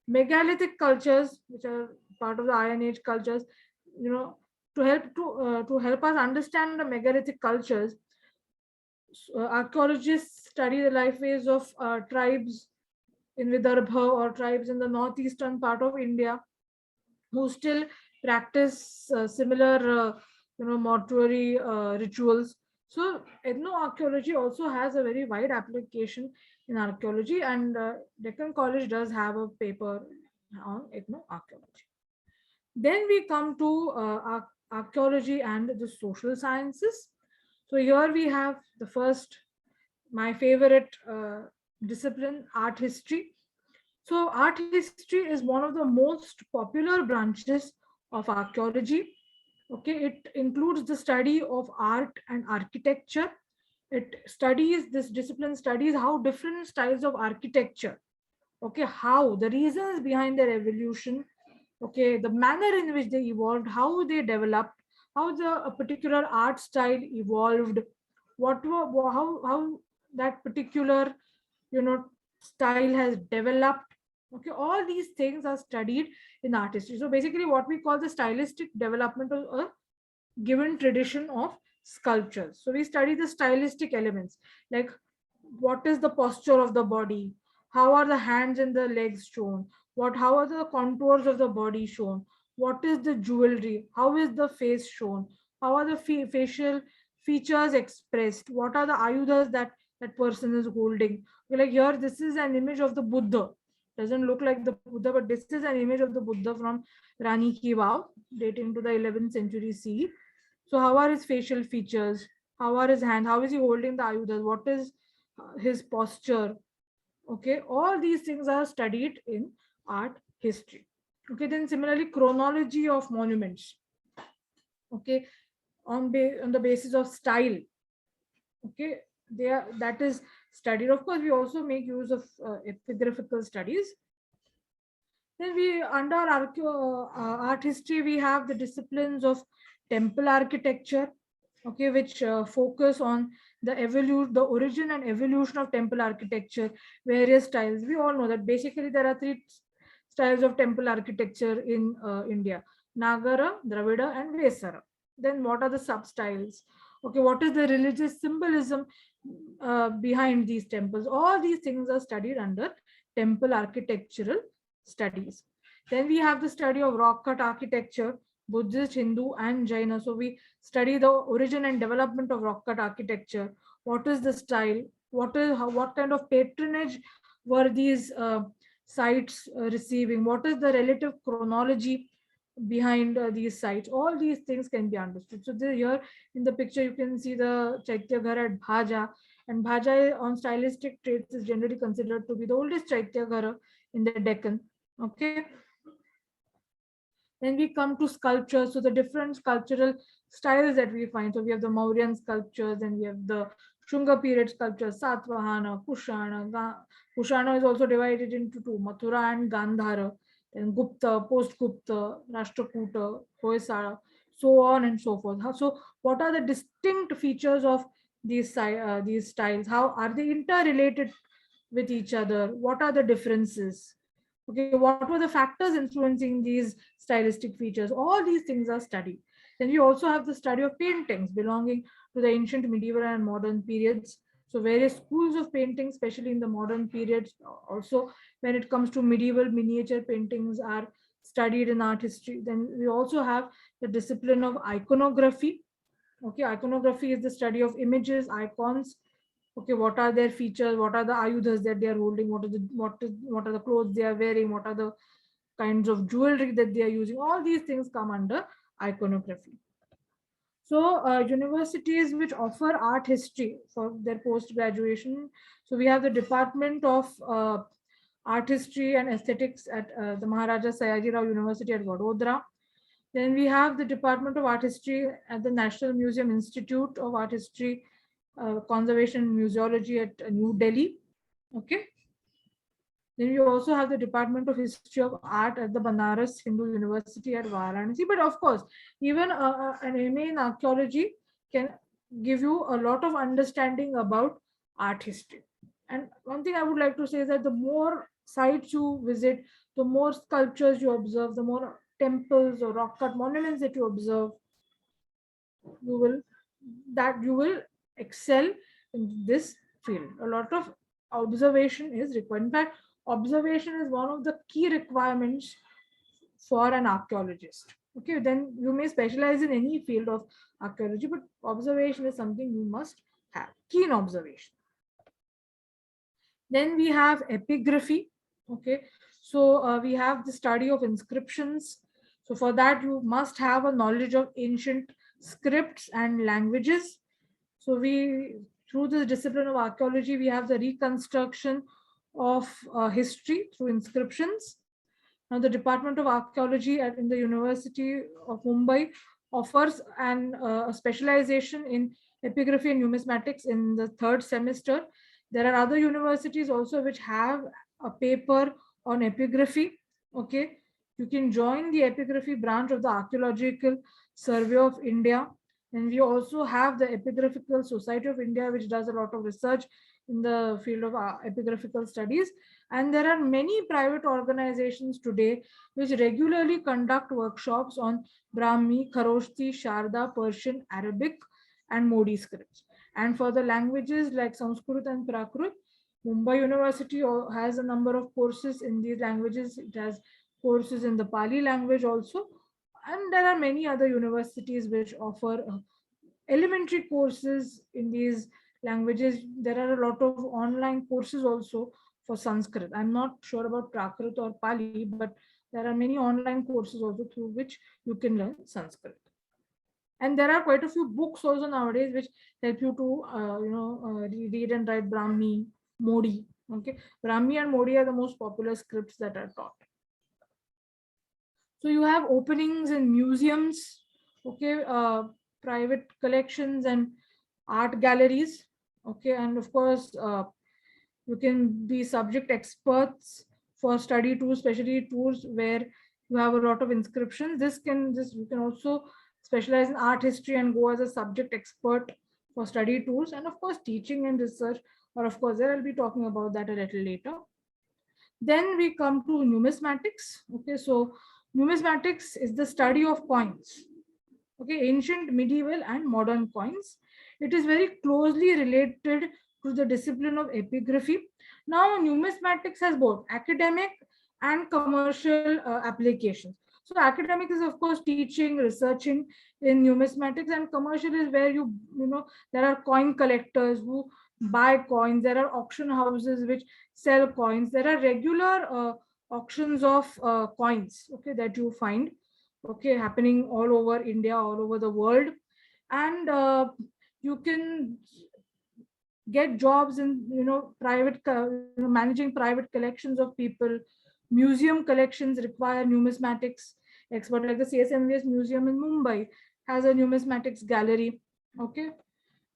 Megalithic cultures, which are part of the Iron Age cultures, to help us understand the megalithic cultures, archaeologists study the life ways of tribes in Vidarbha or tribes in the northeastern part of India who still practice similar mortuary rituals. So ethnoarchaeology also has a very wide application in archaeology, and Deccan College does have a paper on ethnoarchaeology. Then we come to archaeology and the social sciences. So here we have the first, my favorite discipline, art history. So art history is one of the most popular branches of archaeology. Okay, it includes the study of art and architecture. This discipline studies how different styles of architecture, okay, how the reasons behind their evolution, okay, the manner in which they evolved, how they developed, how a particular art style evolved, how that particular style has developed. Okay, all these things are studied in art history. So basically what we call the stylistic development of a given tradition of sculptures. So we study the stylistic elements, like what is the posture of the body, how are the hands and the legs shown, how are the contours of the body shown, what is the jewelry, how is the face shown, how are the facial features expressed, what are the ayudas that person is holding. Like here, this is an image of the Buddha. Doesn't look like the Buddha, but this is an image of the Buddha from Rani Ki Vav, dating to the 11th century CE. So how are his facial features? How are his hands? How is he holding the ayudas? What is his posture? Okay, all these things are studied in art history. Okay, then similarly, chronology of monuments. Okay, on the basis of style. Okay, that is studied. Of course, we also make use of epigraphical studies. Then under art history, we have the disciplines of temple architecture, okay, which focus on the origin and evolution of temple architecture, various styles. We all know that basically there are three styles of temple architecture in India: Nagara, Dravida, and Vesara. Then what are the sub-styles? Okay, what is the religious symbolism behind these temples? All these things are studied under temple architectural studies. Then we have the study of rock cut architecture, Buddhist, Hindu, and Jaina. So we study the origin and development of rock cut architecture. What is the style? What kind of patronage were these sites receiving? What is the relative chronology behind these sites? All these things can be understood. So here in the picture you can see the Chaitya Ghar at Bhaja, and Bhaja on stylistic traits is generally considered to be the oldest Chaitya Ghar in the Deccan. Okay. Then we come to sculptures. So the different sculptural styles that we find. So we have the Mauryan sculptures, and we have the Shunga period sculptures, Satvahana, Kushana. Kushana is also divided into two, Mathura and Gandhara. Then Gupta, post-Gupta, Rashtrakuta, Hoysala, so on and so forth. So what are the distinct features of these styles? How are they interrelated with each other? What are the differences? Okay, what were the factors influencing these stylistic features? All these things are studied. Then we also have the study of paintings belonging to the ancient, medieval, and modern periods. So various schools of painting, especially in the modern periods. Also, when it comes to medieval miniature paintings, are studied in art history. Then we also have the discipline of iconography. Okay, iconography is the study of images, icons. Okay, what are their features? What are the ayudas that they are holding? What are the clothes they are wearing? What are the kinds of jewelry that they are using? All these things come under iconography. So universities which offer art history for their post-graduation. So we have the Department of Art History and Aesthetics at the Maharaja Sayaji Rao University at Vadodara. Then we have the Department of Art History at the National Museum Institute of Art History, Conservation and Museology at New Delhi. Okay. Then we also have the Department of History of Art at the Banaras Hindu University at Varanasi. But of course, even an MA in archaeology can give you a lot of understanding about art history. And one thing I would like to say is that the more sites you visit, the more sculptures you observe, the more temples or rock cut monuments that you observe, you will excel in this field. A lot of observation is required. In fact, observation is one of the key requirements for an archaeologist. Okay, then you may specialize in any field of archaeology, but observation is something you must have. Keen observation. Then we have epigraphy. Okay, so we have the study of inscriptions. So for that, you must have a knowledge of ancient scripts and languages. So through this discipline of archaeology, we have the reconstruction of history through inscriptions. Now, the Department of Archaeology in the University of Mumbai offers a specialization in epigraphy and numismatics in the 3rd semester. There are other universities also which have a paper on epigraphy. Okay, you can join the epigraphy branch of the Archaeological Survey of India. And we also have the Epigraphical Society of India, which does a lot of research in the field of epigraphical studies. And there are many private organizations today which regularly conduct workshops on Brahmi, Kharoshti, Sharda, Persian, Arabic, and Modi scripts. And for the languages like Sanskrit and Prakrit, Mumbai University has a number of courses in these languages. It has courses in the Pali language also. And there are many other universities which offer elementary courses in these languages. There are a lot of online courses also for Sanskrit. I'm not sure about Prakrit or Pali, but there are many online courses also through which you can learn Sanskrit. And there are quite a few books also nowadays which help you to read and write Brahmi, Modi. Okay, Brahmi and Modi are the most popular scripts that are taught. So you have openings in museums, okay, private collections and art galleries, okay, and of course you can be subject experts for study tours, especially tours where you have a lot of inscriptions. You can also specialize in art history and go as a subject expert for study tours, and of course teaching and research, or of course there I'll be talking about that a little later. Then we come to numismatics. Okay, so numismatics is the study of coins. Okay, ancient, medieval, and modern coins. It is very closely related to the discipline of epigraphy. Now, numismatics has both academic and commercial applications. So, academic is of course teaching, researching in numismatics, and commercial is where there are coin collectors who buy coins. There are auction houses which sell coins. There are regular auctions of coins, okay, that you find, okay, happening all over India, all over the world. And you can get jobs in private managing private collections of people. Museum collections require numismatics expert, like the CSMVS Museum in Mumbai has a numismatics gallery. Okay,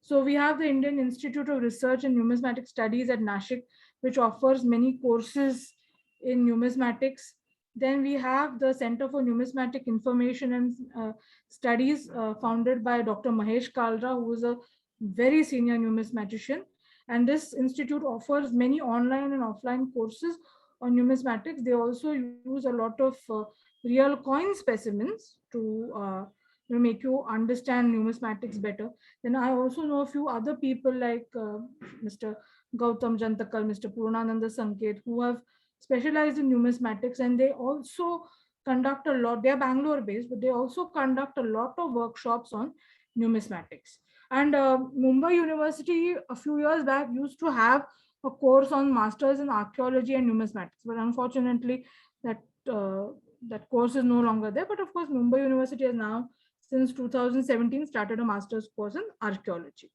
so we have the Indian Institute of Research and Numismatic Studies at Nashik, which offers many courses in numismatics. Then we have the Center for Numismatic Information and Studies, founded by Dr. Mahesh Kalra, who is a very senior numismatician. And this institute offers many online and offline courses on numismatics. They also use a lot of real coin specimens to make you understand numismatics better. Then I also know a few other people like Mr. Gautam Jantakal, Mr. Purnananda Sanket, who have specialized in numismatics, and they also conduct a lot. They are Bangalore based, but they also conduct a lot of workshops on numismatics. And Mumbai University a few years back used to have a course on Masters in Archaeology and Numismatics, but unfortunately that course is no longer there. But of course, Mumbai University has now, since 2017, started a master's course in archaeology.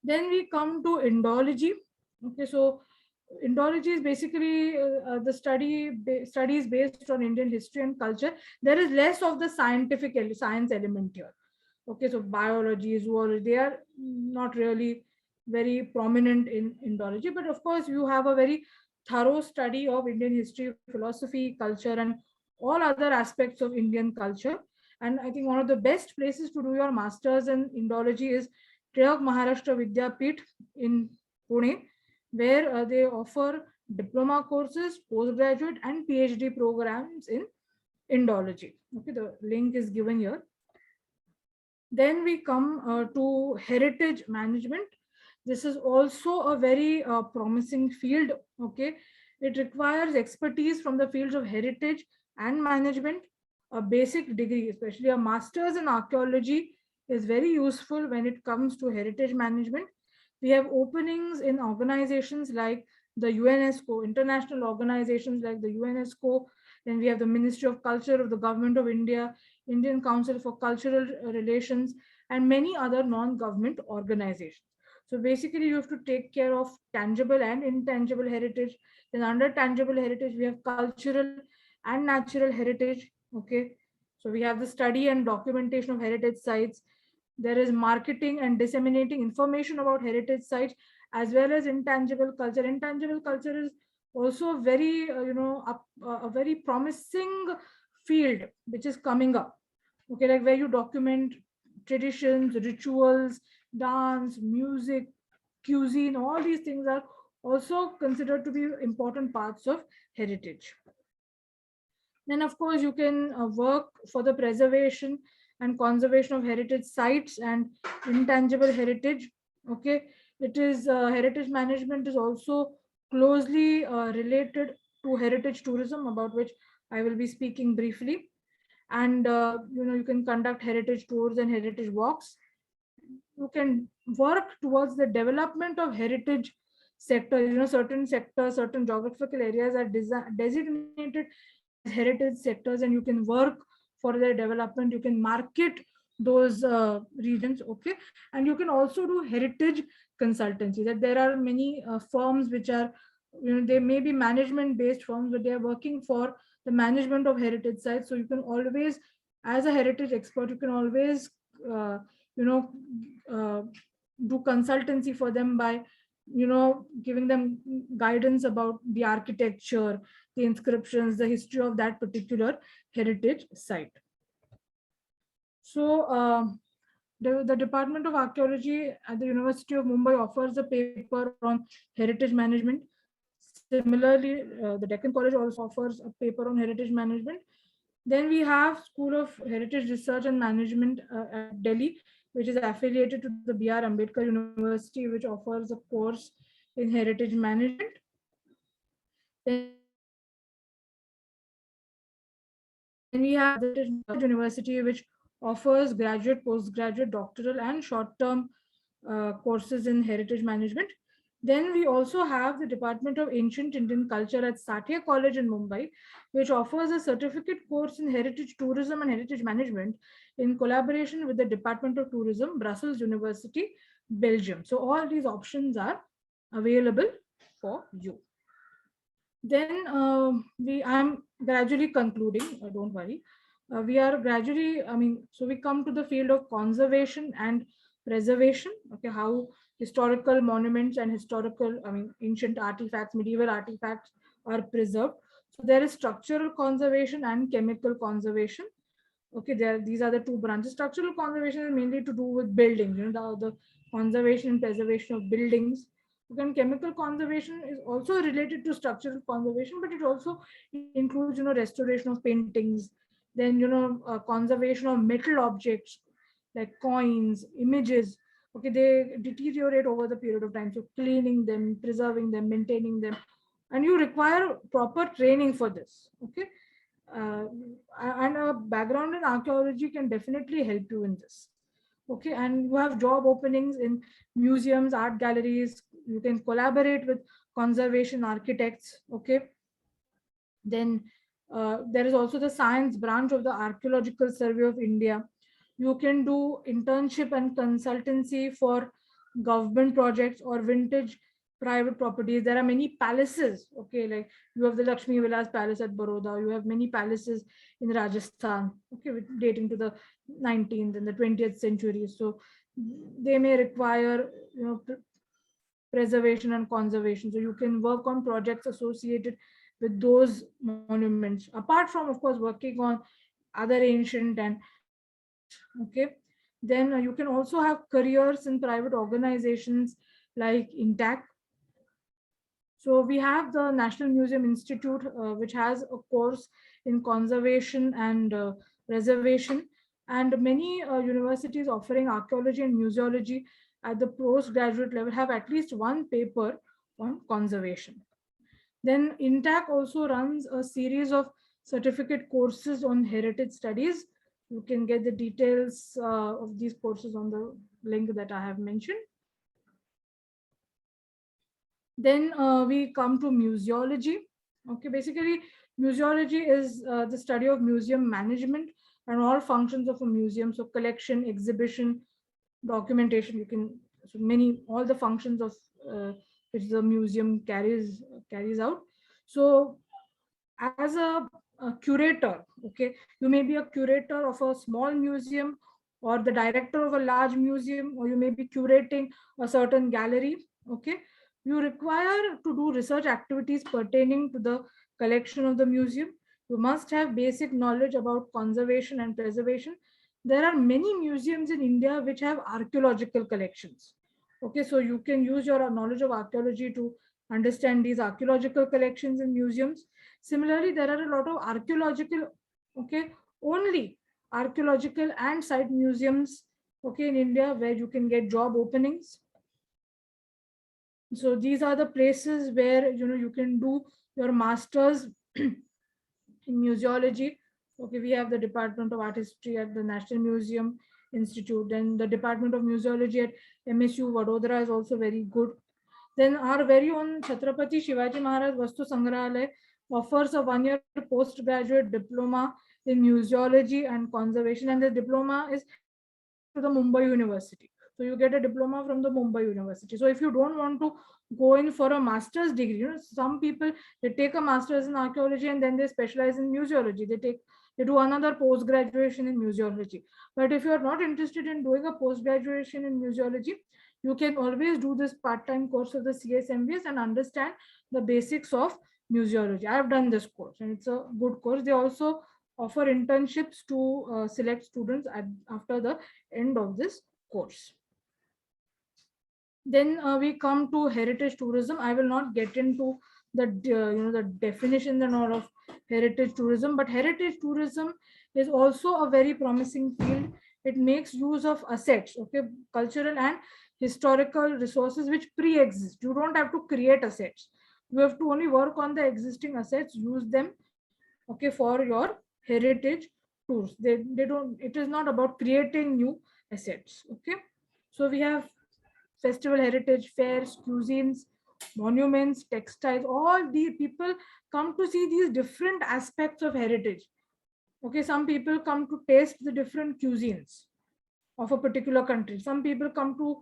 Then we come to Indology. Okay, so Indology is basically the studies based on Indian history and culture. There is less of the science element here. Okay, so biology, zoology, they are not really very prominent in Indology, but of course you have a very thorough study of Indian history, philosophy, culture, and all other aspects of Indian culture. And I think one of the best places to do your masters in Indology is Tirak Maharashtra Vidyapith in Pune, where they offer diploma courses, postgraduate and PhD programs in Indology. Okay, the link is given here. Then we come to heritage management. This is also a very promising field. Okay, it requires expertise from the fields of heritage and management. A basic degree, especially a master's in archaeology, is very useful when it comes to heritage management. We have openings in organizations like the UNESCO, international organizations like the UNESCO. Then we have the Ministry of Culture of the Government of India, Indian Council for Cultural Relations, and many other non-government organizations. So basically, you have to take care of tangible and intangible heritage. Then under tangible heritage, we have cultural and natural heritage. Okay, so we have the study and documentation of heritage sites. There is marketing and disseminating information about heritage sites, as well as intangible culture. Intangible culture is also very, a very promising field which is coming up. Okay, like where you document traditions, rituals, dance, music, cuisine, all these things are also considered to be important parts of heritage. Then, of course, you can work for the preservation and conservation of heritage sites and intangible heritage. Okay, it is heritage management is also closely related to heritage tourism, about which I will be speaking briefly. And you can conduct heritage tours and heritage walks. You can work towards the development of heritage sector. Certain sectors, certain geographical areas are designated as heritage sectors, and you can work for their development. You can market those regions. Okay, and you can also do heritage consultancy. That there are many firms which are, they may be management based firms, but they are working for the management of heritage sites. So you can always, as a heritage expert, you can always do consultancy for them by giving them guidance about the architecture, the inscriptions, the history of that particular heritage site. So the Department of Archaeology at the University of Mumbai offers a paper on heritage management. Similarly, the Deccan College also offers a paper on heritage management. Then we have School of Heritage Research and Management at Delhi, which is affiliated to the B.R. Ambedkar University, which offers a course in heritage management. Then we have the University, which offers graduate, postgraduate, doctoral, and short-term courses in heritage management. Then we also have the Department of Ancient Indian Culture at Satya College in Mumbai, which offers a certificate course in heritage tourism and heritage management in collaboration with the Department of Tourism, Brussels University, Belgium. So all these options are available for you. Then I'm gradually concluding, don't worry. We are gradually, so we come to the field of conservation and preservation. Okay, how historical monuments and historical, ancient artifacts, medieval artifacts are preserved. So there is structural conservation and chemical conservation. Okay, these are the two branches. Structural conservation is mainly to do with buildings, the conservation and preservation of buildings. Again, chemical conservation is also related to structural conservation, but it also includes, restoration of paintings, then, conservation of metal objects like coins, images. Okay, they deteriorate over the period of time. So cleaning them, preserving them, maintaining them, and you require proper training for this. Okay, and a background in archaeology can definitely help you in this. Okay, and you have job openings in museums, art galleries. You can collaborate with conservation architects. Okay, then there is also the science branch of the Archaeological Survey of India. You can do internship and consultancy for government projects or vintage private properties. There are many palaces. Okay, like you have the Lakshmi Vilas Palace at Baroda. You have many palaces in Rajasthan. Okay, dating to the 19th and the 20th century. So they may require, preservation and conservation. So you can work on projects associated with those monuments, apart from, of course, working on other ancient and sites. Okay. Then you can also have careers in private organizations like INTAC. So we have the National Museum Institute, which has a course in conservation and preservation, and many universities offering archaeology and museology at the postgraduate level have at least one paper on conservation. Then INTAC also runs a series of certificate courses on heritage studies. You can get the details of these courses on the link that I have mentioned. Then we come to museology. Okay, basically museology is the study of museum management and all functions of a museum. So collection, exhibition, documentation, you can, so many, all the functions of which the museum carries out. So as a curator, okay, you may be a curator of a small museum or the director of a large museum, or you may be curating a certain gallery. Okay, you require to do research activities pertaining to the collection of the museum. You must have basic knowledge about conservation and preservation. There are many museums in India which have archaeological collections. Okay, so you can use your knowledge of archaeology to understand these archaeological collections in museums. Similarly, there are a lot of archaeological, okay, only archaeological and site museums, okay, in India where you can get job openings. So these are the places where, you know, you can do your masters in museology. Okay, we have the Department of Art History at the National Museum Institute, and the Department of Museology at MSU Vadodara is also very good. Then our very own Chhatrapati Shivaji Maharaj Vastu Sangrahalaya offers a one-year postgraduate diploma in museology and conservation, and the diploma is equivalent to the Mumbai University. So you get a diploma from the Mumbai University. So if you don't want to go in for a master's degree, you know, some people, they take a master's in archaeology and then they specialize in museology. They do another post graduation in museology. But if you are not interested in doing a post graduation in museology, you can always do this part-time course of the CSMBS and understand the basics of museology. I have done this course and it's a good course. They also offer internships to select students after the end of this course. Then we come to heritage tourism. I will not get into the the definitions and all of heritage tourism, but heritage tourism is also a very promising field. It makes use of assets, okay, cultural and historical resources which pre-exist. You don't have to create assets. You have to only work on the existing assets, use them, okay, for your heritage tours. They don't. It is not about creating new assets. Okay, so we have festival heritage fairs, cuisines, monuments, textiles. All the people come to see these different aspects of heritage. Okay, some people come to taste the different cuisines of a particular country. Some people come to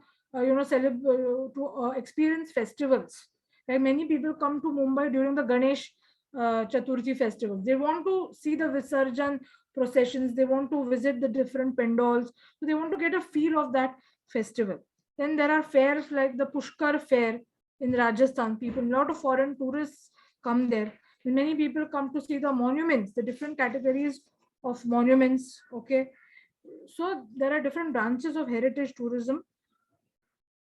experience festivals. Like many people come to Mumbai during the Ganesh Chaturthi festival. They want to see the Visarjan processions. They want to visit the different pandals. So they want to get a feel of that festival. Then there are fairs like the Pushkar fair in Rajasthan. A lot of foreign tourists come there. And many people come to see the monuments, the different categories of monuments. Okay, so there are different branches of heritage tourism,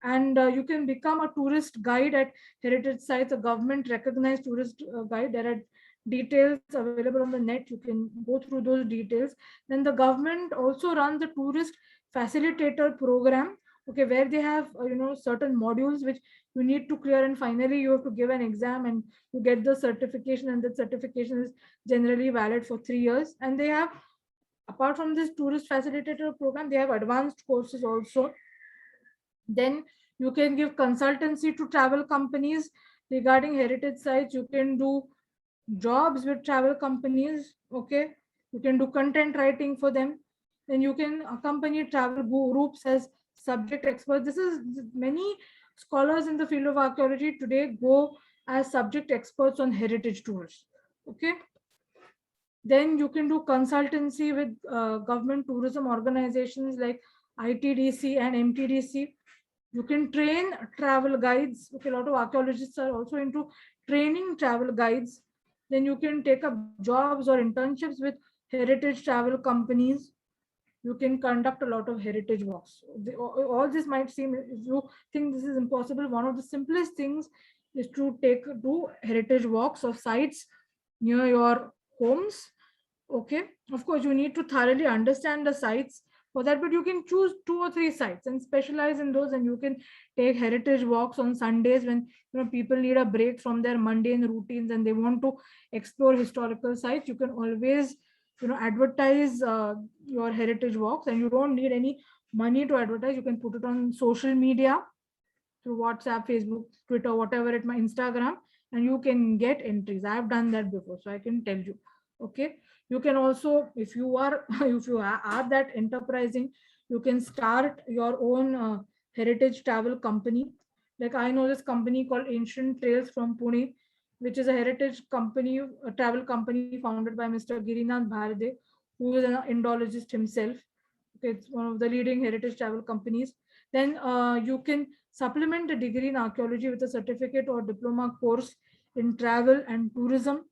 and you can become a tourist guide at heritage sites, a government recognized tourist guide. There are details available on the net. You can go through those details. Then the government also runs the tourist facilitator program, okay, where they have certain modules which you need to clear, and finally you have to give an exam and you get the certification, and that certification is generally valid for 3 years. And they have, apart from this tourist facilitator program, they have advanced courses also. Then you can give consultancy to travel companies regarding heritage sites. You can do jobs with travel companies. Okay, you can do content writing for them. Then you can accompany travel groups as subject experts. This is, many scholars in the field of archaeology today go as subject experts on heritage tours. Okay, then you can do consultancy with government tourism organizations like ITDC and MTDC. You can train travel guides. Okay, a lot of archaeologists are also into training travel guides. Then you can take up jobs or internships with heritage travel companies. You can conduct a lot of heritage walks. All this might seem, if you think this is impossible, one of the simplest things is to do heritage walks of sites near your homes. Okay, of course you need to thoroughly understand the sites for that, but you can choose 2 or 3 sites and specialize in those, and you can take heritage walks on Sundays when people need a break from their mundane routines and they want to explore historical sites. You can always advertise your heritage walks, and you don't need any money to advertise. You can put it on social media through WhatsApp, Facebook, Twitter, whatever it might, Instagram, and you can get entries. I have done that before, so I can tell you. Okay, you can also, if you are that enterprising, you can start your own heritage travel company. Like I know this company called Ancient Trails from Pune, which is a heritage company, a travel company founded by Mr. Girinath Bharde, who is an Indologist himself. Okay, it's one of the leading heritage travel companies. Then you can supplement a degree in archaeology with a certificate or diploma course in travel and tourism,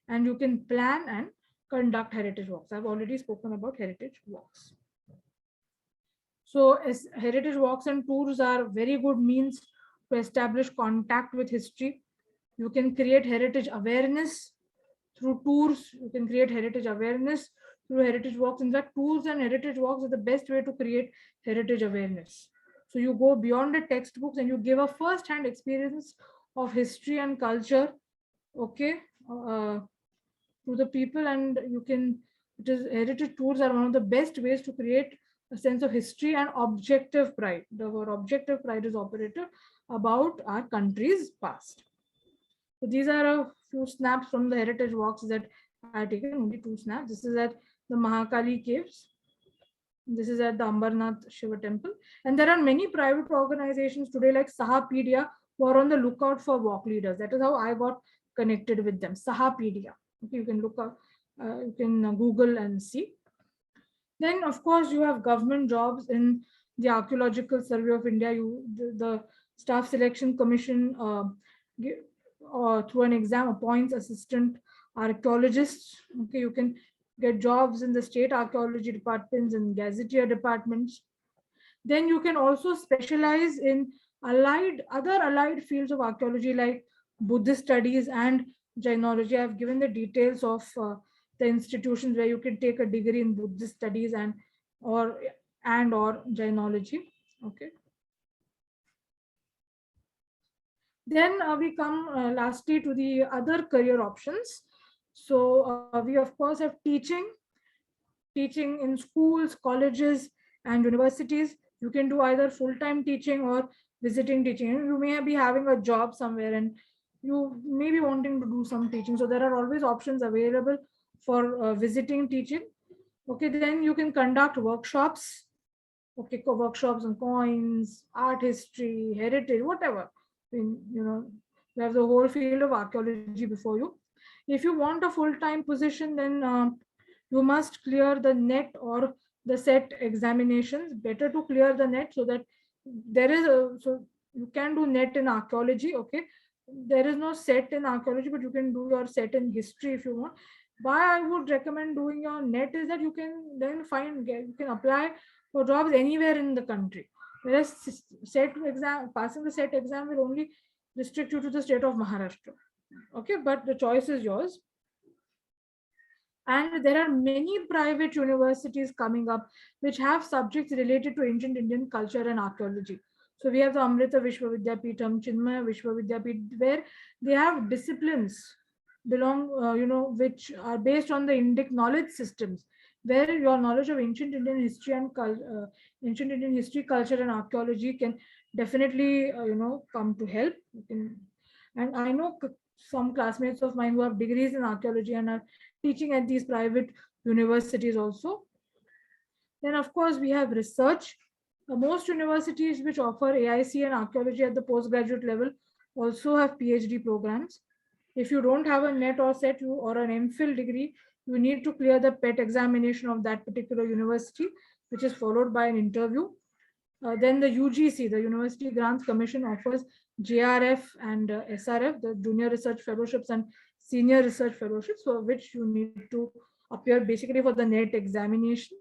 and you can plan and conduct heritage walks. I've already spoken about heritage walks. So as heritage walks and tours are very good means to establish contact with history. You can create heritage awareness through tours. You can create heritage awareness through heritage walks. In fact, tours and heritage walks are the best way to create heritage awareness. So you go beyond the textbooks and you give a first-hand experience of history and culture, okay, to the people, and heritage tours are one of the best ways to create a sense of history and objective pride. The word objective pride is operative about our country's past. So these are a few snaps from the heritage walks that I have taken, only 2 snaps. This is at the Mahakali caves. This is at the Ambarnath Shiva temple. And there are many private organizations today like Sahapedia who are on the lookout for walk leaders. That is how I got connected with them. Sahapedia. Okay, you can look up, you can Google and see. Then, of course, you have government jobs in the Archaeological Survey of India. The Staff Selection Commission through an exam appoints assistant archaeologists. Okay, you can get jobs in the state archaeology departments and gazetteer departments. Then you can also specialize in other allied fields of archaeology like Buddhist studies and Jainology. I've given the details of the institutions where you can take a degree in Buddhist studies and or Jainology. Okay. Then we come lastly to the other career options. So we of course have teaching in schools, colleges, and universities. You can do either full-time teaching or visiting teaching. You may be having a job somewhere and you may be wanting to do some teaching. So there are always options available for visiting teaching. Okay, then you can conduct workshops. Okay, workshops on coins, art history, heritage, whatever. You have the whole field of archaeology before you. If you want a full-time position, then you must clear the NET or the SET examinations. Better to clear the NET so that so you can do NET in archaeology. Okay, there is no SET in archaeology, but you can do your SET in history if you want. Why I would recommend doing your NET is that you can then you can apply for jobs anywhere in the country. Whereas passing the SET exam will only restrict you to the state of Maharashtra. Okay, but the choice is yours. And there are many private universities coming up which have subjects related to ancient Indian culture and archaeology. So we have the Amrita Vishwavidyapeetham, Chinmaya Vishwavidyapeeth, where they have disciplines which are based on the Indic knowledge systems, where your knowledge of ancient Indian history and ancient Indian history, culture, and archaeology can definitely come to help. And I know some classmates of mine who have degrees in archaeology and are teaching at these private universities also. Then of course we have research. Most universities which offer AIC and archaeology at the postgraduate level also have PhD programs. If you don't have a NET or SET or an MPhil degree, you need to clear the PET examination of that particular university, which is followed by an interview. Then the UGC, the University Grants Commission, offers JRF and SRF, the Junior Research Fellowships and Senior Research Fellowships, for which you need to appear basically for the NET examination.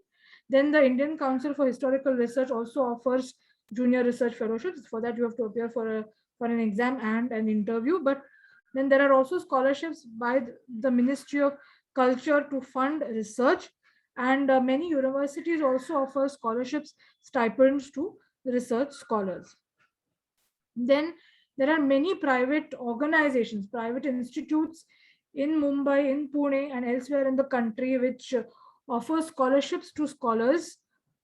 Then the Indian Council for Historical Research also offers Junior Research Fellowships. For that, you have to appear for an exam and an interview. But then there are also scholarships by the Ministry of Culture to fund research. And many universities also offer scholarships, stipends to research scholars. Then there are many private organizations, private institutes in Mumbai, in Pune, and elsewhere in the country, which offer scholarships to scholars,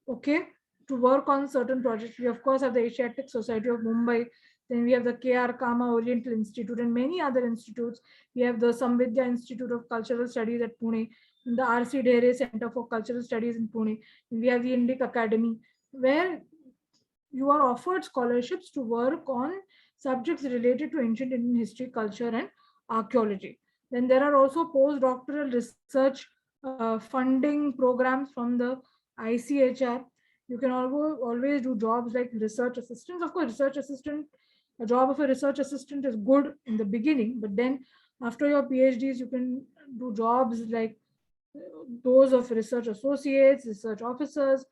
okay, to work on certain projects. We, of course, have the Asiatic Society of Mumbai. Then we have the K.R. Kama Oriental Institute and many other institutes. We have the Samvidya Institute of Cultural Studies at Pune, the R.C. Dhare Center for Cultural Studies in Pune. We have the Indic Academy, where you are offered scholarships to work on subjects related to ancient Indian history, culture, and archaeology. Then there are also postdoctoral research funding programs from the ICHR. You can always do jobs like research assistants. Of course, a job of a research assistant is good in the beginning, but then after your PhDs, you can do jobs like those of research associates, research officers,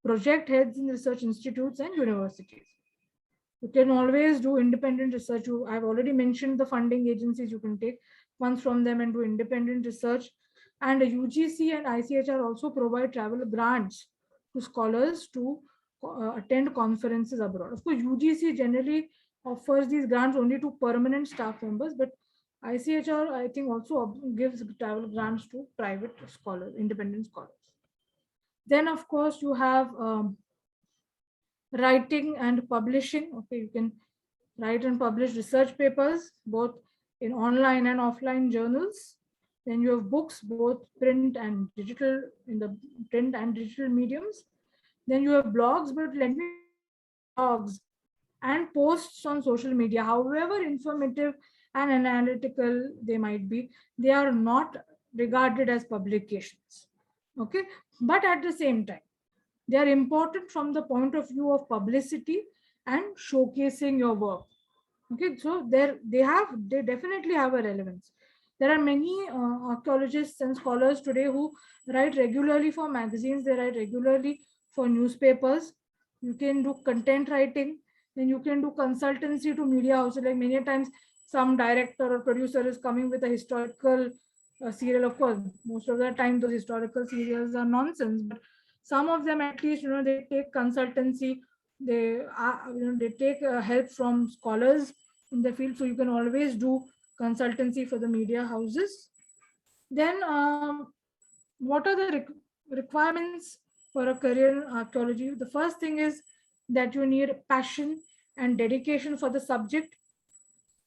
project heads in research institutes and universities. You can always do independent research. I've already mentioned the funding agencies. You can take funds from them and do independent research. And UGC and ICHR also provide travel grants to scholars to attend conferences abroad. Of course, UGC generally offers these grants only to permanent staff members, but ICHR, I think, also gives travel grants to private scholars, independent scholars. Then, of course, you have writing and publishing. Okay, you can write and publish research papers, both in online and offline journals. Then you have books, both print and digital, in the print and digital mediums. Then you have blogs, but let me blogs and posts on social media, however informative and analytical they might be, they are not regarded as publications. Okay, but at the same time, they are important from the point of view of publicity and showcasing your work. Okay, so they definitely have a relevance. There are many archaeologists and scholars today who write regularly for magazines. They write regularly for newspapers. You can do content writing. Then you can do consultancy to media houses. Like many times, some director or producer is coming with a historical serial. Of course, most of the time, those historical serials are nonsense. But some of them, at least, they take consultancy. They take help from scholars in the field. So you can always do consultancy for the media houses. Then, what are the requirements for a career in archaeology? The first thing is that you need passion and dedication for the subject,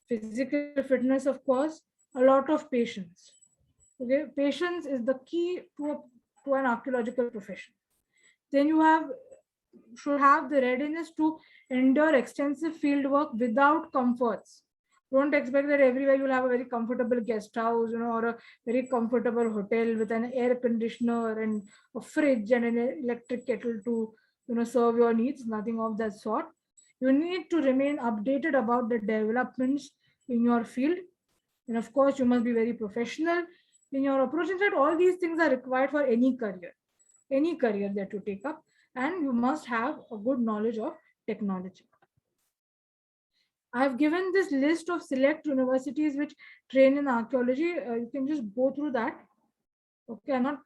physical fitness, of course, a lot of patience. Okay, patience is the key to an archaeological profession. Then you should have the readiness to endure extensive field work without comforts. Don't expect that everywhere you'll have a very comfortable guest house, or a very comfortable hotel with an air conditioner and a fridge and an electric kettle to, serve your needs. Nothing of that sort. You need to remain updated about the developments in your field. And of course, you must be very professional in your approach. In fact, all these things are required for any career that you take up. And you must have a good knowledge of technology. I have given this list of select universities which train in archaeology. You can just go through that. Okay, I'm not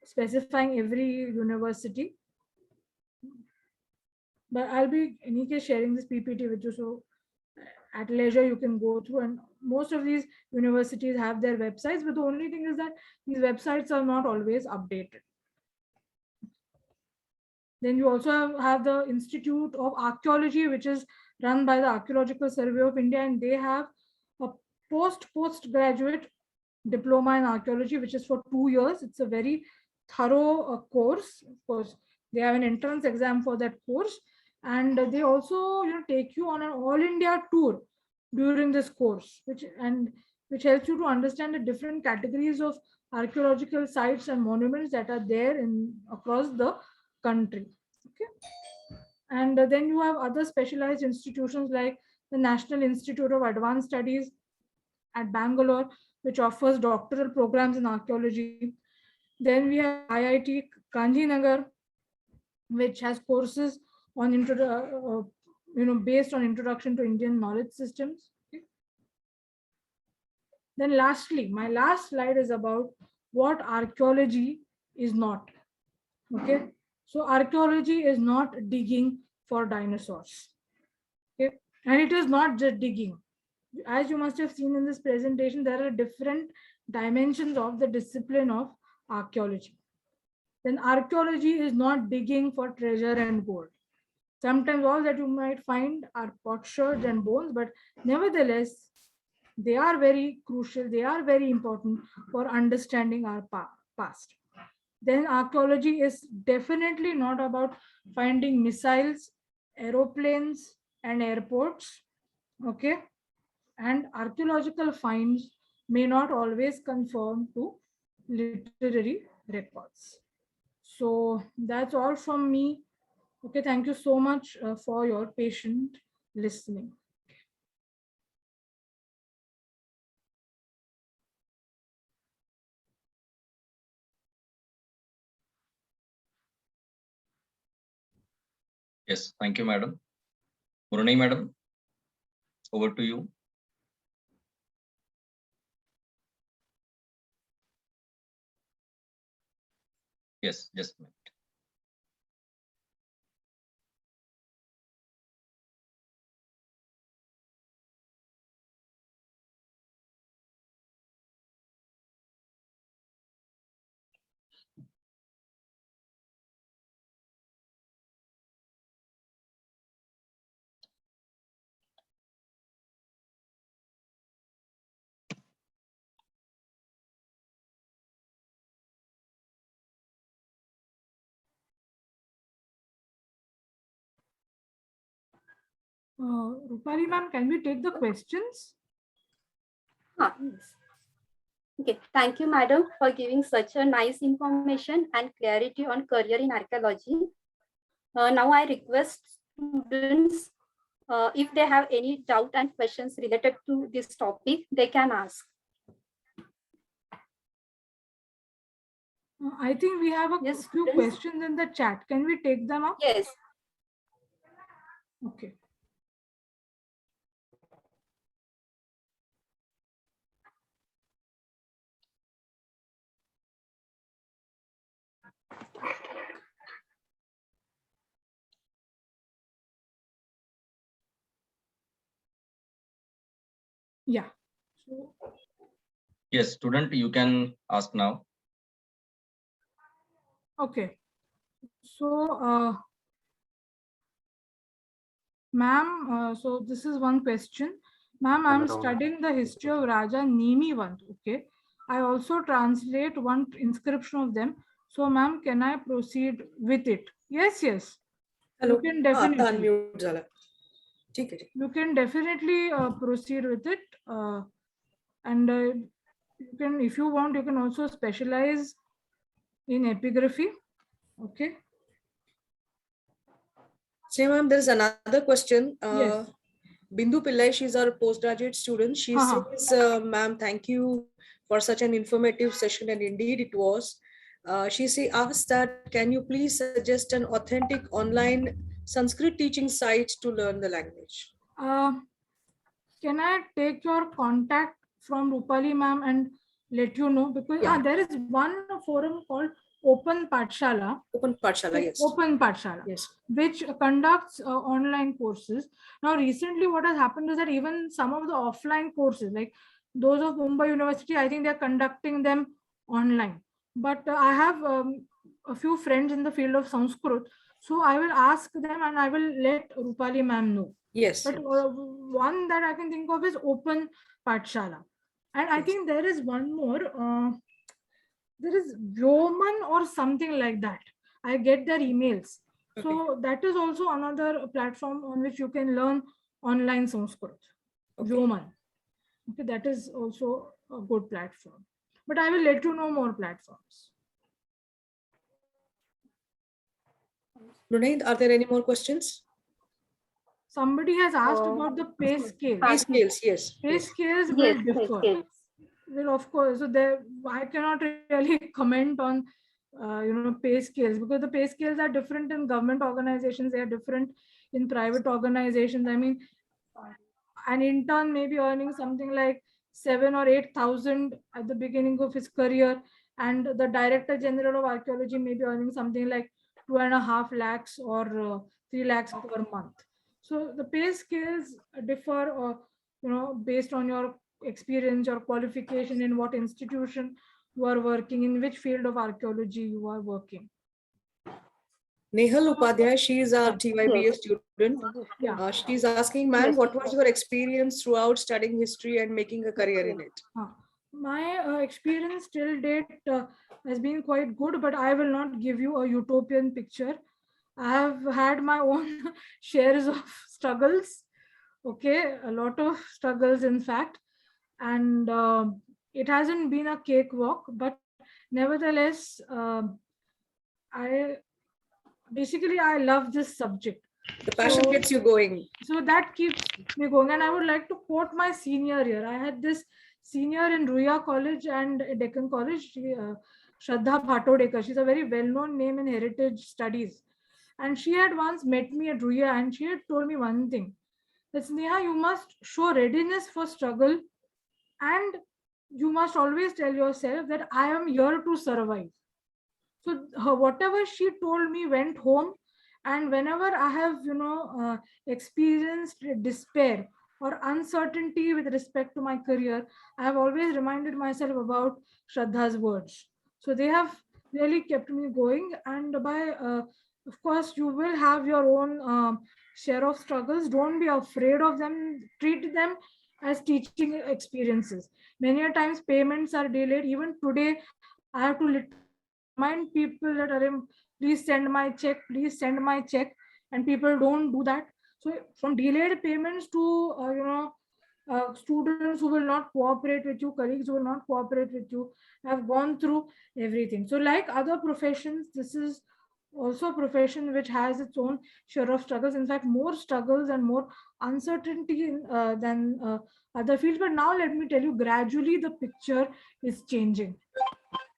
specifying every university, but I'll be in any case sharing this PPT with you. So at leisure, you can go through, and most of these universities have their websites, but the only thing is that these websites are not always updated. Then you also have the Institute of Archaeology, which is run by the Archaeological Survey of India, and they have a postgraduate diploma in archaeology, which is for 2 years. It's a very thorough course. Of course, they have an entrance exam for that course, and they also take you on an all-India tour during this course, which helps you to understand the different categories of archaeological sites and monuments that are there across the country. Okay. And then you have other specialized institutions like the National Institute of Advanced Studies at Bangalore, which offers doctoral programs in archaeology. Then we have IIT Kanjinagar, which has courses on based on introduction to Indian knowledge systems. Okay. Then lastly, my last slide is about what archaeology is not. Okay, so archaeology is not digging for dinosaurs. Okay, and it is not just digging. As you must have seen in this presentation, there are different dimensions of the discipline of archaeology. Then archaeology is not digging for treasure and gold. Sometimes all that you might find are potsherds and bones, but nevertheless, they are very crucial, they are very important for understanding our past. Then archaeology is definitely not about finding missiles, aeroplanes, and airports. Okay, and archaeological finds may not always conform to literary records. So that's all from me. Okay, thank you so much for your patient listening. Yes, thank you, madam. Mrunayi madam, over to you. Yes, just a minute. Rupali ma'am, can we take the questions? Yes. Okay, thank you, madam, for giving such a nice information and clarity on career in archaeology. Now I request students, if they have any doubt and questions related to this topic, they can ask. I think we have a Yes, few students. questions in the chat. Can we take them up? Yes. Okay. Yeah. So, Yes, student, you can ask now. okay. So, ma'am, so this is one question. Ma'am, I'm studying the history of Raja Nimivant. Okay. I also translate one inscription of them. So, ma'am, can I proceed with it? Yes, yes. Hello. You can definitely. Unmute झाला. ठीक है. You can definitely proceed with it. And you can, if you want, you can also specialize in epigraphy. Okay. So, ma'am, there is another question. Yes. Bindu Pillai, she's our postgraduate student. She says, ma'am, thank you for such an informative session, and indeed it was. She asked that, can you please suggest an authentic online Sanskrit teaching site to learn the language? Can I take your contact from Rupali ma'am and let you know? Because there is one forum called Open Pathshala. Open Pathshala, yes. Open Pathshala, yes, which conducts online courses. Now, recently what has happened is that even some of the offline courses, like those of Mumbai University, I think they're conducting them online. But I have a few friends in the field of Sanskrit. So I will ask them and I will let Rupali ma'am know. Yes. But one that I can think of is Open Pathshala. And I think there is one more. There is Roman or something like that. I get their emails. Okay. So that is also another platform on which you can learn online Sanskrit. Okay. Roman. Okay, that is also a good platform. But I will let you know more platforms. Mrunayi, are there any more questions? Somebody has asked about the pay scale. Pay scales, yes. Pay yes. scales Yes, will yes, differ. yes. Well, of course. So there, I cannot really comment on, pay scales, because the pay scales are different in government organizations. They are different in private organizations. I mean, an intern may be earning something like 7 or 8,000 at the beginning of his career, and the director general of archaeology may be earning something like 2.5 lakhs or 3 lakhs per month. So the pay scales differ, based on your experience, your qualification, in what institution you are working, in which field of archaeology you are working. Nehal Upadhyay, she is our TYBA Yes. student. Yeah. She's asking, ma'am, what was your experience throughout studying history and making a career in it? My experience till date has been quite good, but I will not give you a utopian picture. I have had my own shares of struggles. Okay, a lot of struggles, in fact, and it hasn't been a cakewalk, but nevertheless, I love this subject. The passion So- gets you going. So that keeps me going. And I would like to quote my senior here. I had this senior in Ruya College and Deccan College, Shraddha Bhatodekar. She's a very well-known name in heritage studies. And she had once met me at Ruya, and she had told me one thing. That Sneha, you must show readiness for struggle, and you must always tell yourself that I am here to survive. So whatever she told me went home, and whenever I have experienced despair or uncertainty with respect to my career, I have always reminded myself about Shraddha's words. So they have really kept me going. And of course, you will have your own share of struggles. Don't be afraid of them. Treat them as teaching experiences. Many a times payments are delayed. Even today, I have to literally remind people that, please send my check, please send my check, and people don't do that. So from delayed payments to students who will not cooperate with you, colleagues who will not cooperate with you, have gone through everything. So like other professions, this is also a profession which has its own share of struggles. In fact, more struggles and more uncertainty than other fields. But now let me tell you, gradually the picture is changing.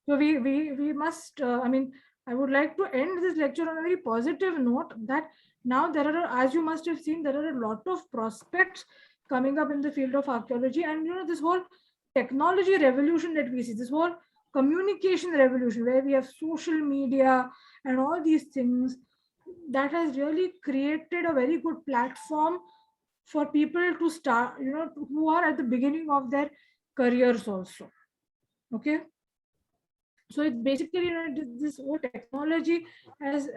So we must, I would like to end this lecture on a very positive note, that now there are, as you must have seen, there are a lot of prospects coming up in the field of archaeology. And this whole technology revolution that we see, this whole communication revolution, where we have social media and all these things, that has really created a very good platform for people to start, who are at the beginning of their careers also. Okay. So it's basically, this whole technology has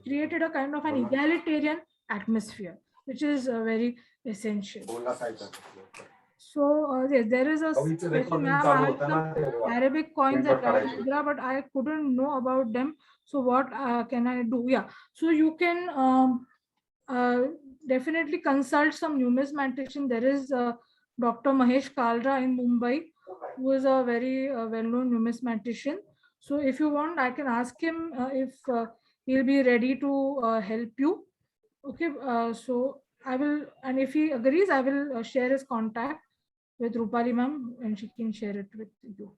created a kind of an egalitarian atmosphere, which is very essential. So yes, there is a question, ma'am, I have some Arabic coins at Hydra, but I couldn't know about them. So what can I do? Yeah, so you can definitely consult some numismatician. There is Dr. Mahesh Kalra in Mumbai, who is a very well-known numismatician. So if you want, I can ask him if he'll be ready to help you. Okay, so I will, and if he agrees, I will share his contact with Rupali ma'am, and she can share it with you.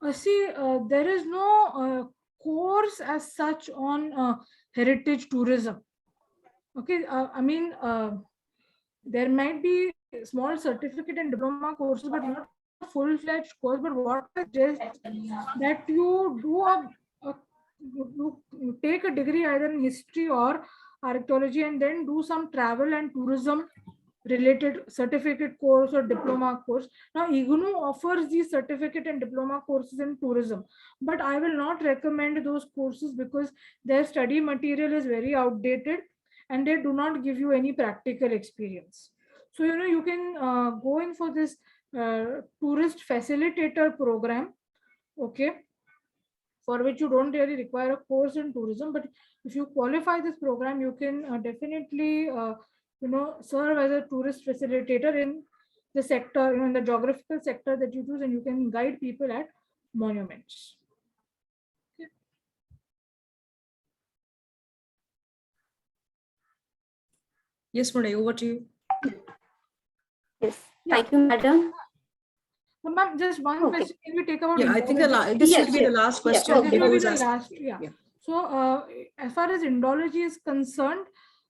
There is no course as such on heritage tourism. Okay, there might be small certificate and diploma courses, but not a full-fledged course. But what I suggest that you do you take a degree either in history or archaeology, and then do some travel and tourism related certificate course or diploma course. Now, IGNU offers these certificate and diploma courses in tourism, but I will not recommend those courses because their study material is very outdated and they do not give you any practical experience. So, you can go in for this tourist facilitator program, okay, for which you don't really require a course in tourism. But if you qualify this program, you can definitely serve as a tourist facilitator in the sector, in the geographical sector that you choose, and you can guide people at monuments. Yes, Mrunayi, over to you. Yes, thank you, madam. So, ma'am, just one Okay. question. Can we take about Yeah, I think Indology? this Yes, should be yes. the last Yeah, question okay. This before will be who's the asked. last. Yeah. Yeah. So, as far as Indology is concerned,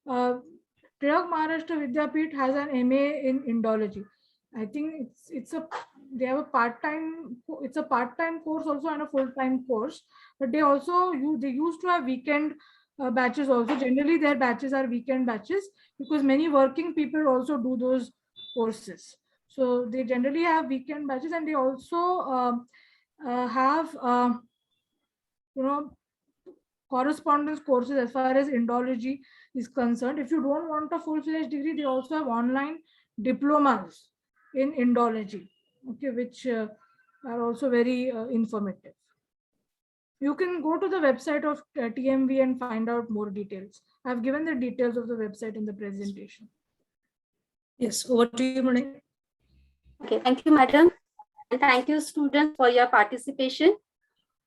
Tirak Maharashtra Vidyapeeth has an MA in Indology. I think they have a part-time course also and a full-time course, but they used to have weekend batches also. Generally, their batches are weekend batches because many working people also do those courses. So they generally have weekend batches, and they also have correspondence courses as far as Indology is concerned. If you don't want a full-fledged degree, they also have online diplomas in Indology, okay, which are also very informative. You can go to the website of TMV and find out more details. I've given the details of the website in the presentation. Yes, over to you, Mrunayi. Okay, thank you, madam. And thank you, students, for your participation.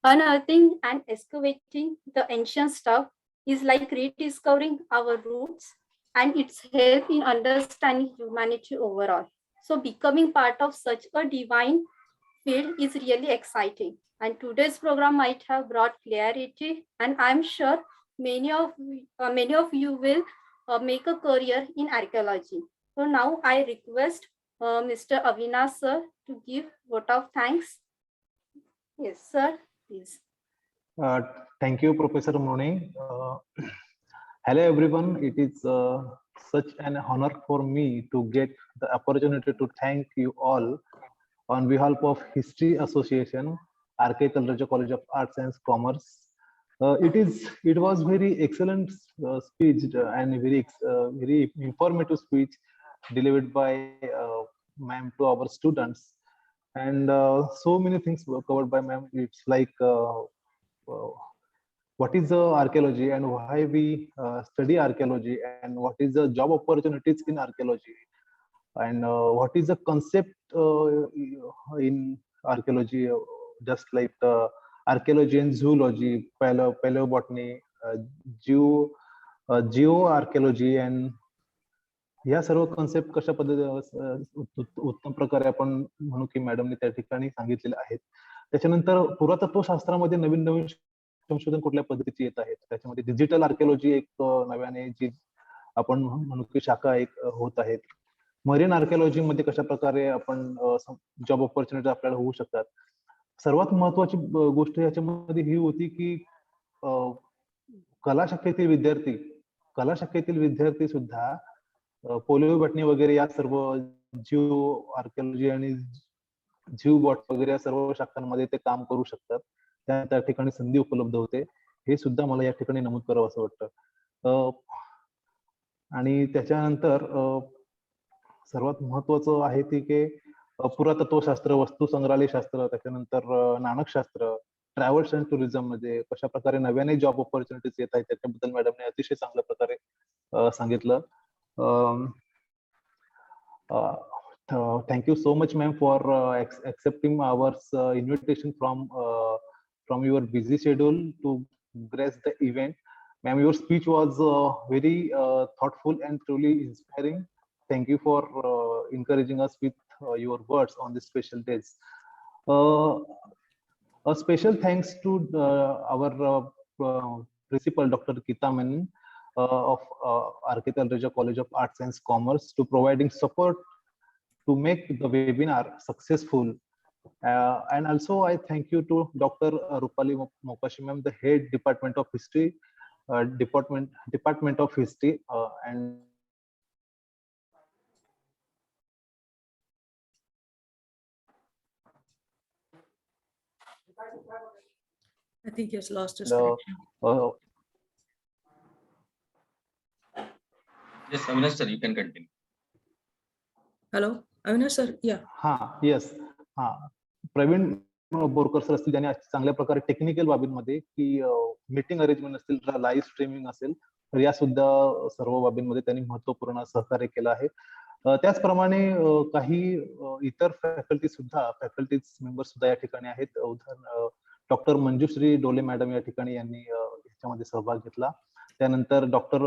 Unearthing and excavating the ancient stuff is like rediscovering our roots, and its help in understanding humanity overall. So becoming part of such a divine field is really exciting. And today's program might have brought clarity, and I'm sure many of you will make a career in archaeology. So now I request Mr. Avinash sir to give vote of thanks. Yes, sir, please. Uh, Thank you, Professor Mrunayi. Hello, everyone. It is such an honor for me to get the opportunity to thank you all on behalf of History Association, R.K.Talreja College of Arts and Commerce. It was very excellent speech and very informative speech delivered by ma'am to our students, and so many things were covered by ma'am. It's like what is archaeology and why we study archaeology, and what is the job opportunities in archaeology, and what is the concept in archaeology, just like archaeology and zoology, paleobotany, geoarchaeology, and ह्या सर्व concept कशा पद्धतीने उत्तम प्रकारे आपण म्हणू की मॅडमने त्या ठिकाणी सांगितलेले आहेत. त्याच्यानंतर पुरातत्वशास्त्रामध्ये नवीन नवीन संशोधन कुठल्या पद्धतीचे येत आहेत, त्याच्यामध्ये डिजिटल आर्किओलॉजी एक नव्याने जी आपण म्हणू की शाखा एक होत आहेत. मरीन आर्किओलॉजी मध्ये कशा प्रकारे आपण जॉब ऑपॉर्च्युनिटी आपल्याला होऊ शकतात. सर्वात महत्वाची गोष्ट याच्यामध्ये ही होती की कला शाखेतील विद्यार्थी सुद्धा पोलिओबॉटनी वगैरे या सर्व जिओ आर्किओलॉजी आणि जीव बॉट वगैरे या सर्व शाखांमध्ये ते काम करू शकतात. त्या ठिकाणी संधी उपलब्ध होते, हे सुद्धा मला या ठिकाणी नमूद करावं असं वाटतं. आणि त्याच्यानंतर सर्वात महत्वाचं आहे ते की पुरातत्वशास्त्र, वस्तू संग्रहालय शास्त्र, त्याच्यानंतर नाणकशास्त्र, ट्रॅव्हल्स अँड टुरिझम मध्ये कशा प्रकारे नव्याने जॉब ऑपॉर्च्युनिटीज येत आहेत त्याच्याबद्दल मॅडमने अतिशय चांगल्या प्रकारे सांगितलं. Thank you so much, ma'am, for accepting our invitation from your busy schedule to grace the event. Ma'am, your speech was very thoughtful and truly inspiring. Thank you for encouraging us with your words on this special days. A special thanks to our principal, Dr. Geetha Menon, of R.K.Talreja College of Arts and Commerce, to providing support to make the webinar successful. And also I thank you to Dr. Rupali Mokashi, ma'am, the head Department of History, Department of History, and I think he has lost his connection. Yes, Avinash sir, you can continue. Hello, Avinash sir. Yeah. Yes. Praveen Borkar sir असतील, ज्यांनी चांगल्या प्रकारे technical बाबींमध्ये की meeting arrangement असतील, live streaming असेल, तर या सुद्धा सर्व बाबींमध्ये त्यांनी महत्वपूर्ण सहकार्य केलं आहे. त्याचप्रमाणे काही इतर फॅकल्टीज मेंबर सुद्धा या ठिकाणी आहेत. उदाहरण डॉक्टर मंजुश्री डोले मॅडम या ठिकाणी यांनी याच्यामध्ये सहभाग घेतला. त्यानंतर डॉक्टर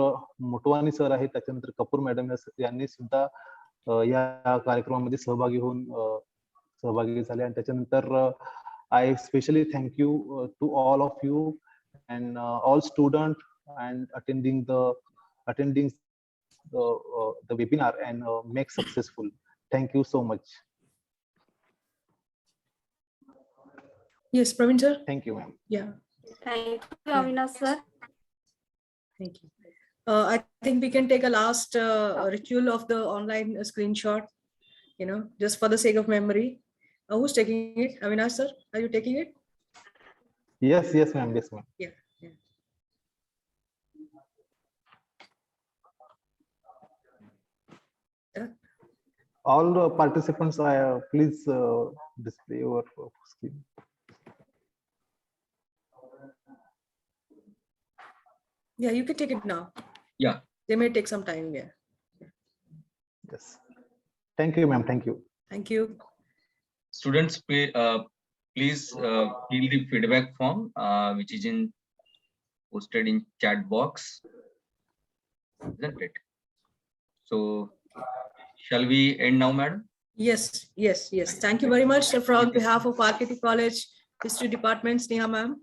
मोटवानी सर आहेत, त्याच्यानंतर कपूर मॅडम यांनी सुद्धा या कार्यक्रमामध्ये सहभागी झाले. आणि त्याच्यानंतर I specially thank you to all of you and all students and attending the webinar and make successful. Thank you so much. Yes, Pravin sir. Thank you, ma'am. Yeah. Thank you, Avinash sir. Thank you. I think we can take a last ritual of the online screenshot, just for the sake of memory. Who's taking it? Avinash sir, are you taking it? Yes, ma'am. Yes, ma'am. Yeah. All the participants, please display your screen. Yeah, you can take it now. Yeah. They may take some time. Yeah. Yes. Thank you, ma'am. Thank you. Thank you. Students, please fill the feedback form, which is posted in chat box, isn't it? So, shall we end now, madam? Yes. Thank you very much on behalf of R.K.T. College History Department, SNEHA ma'am.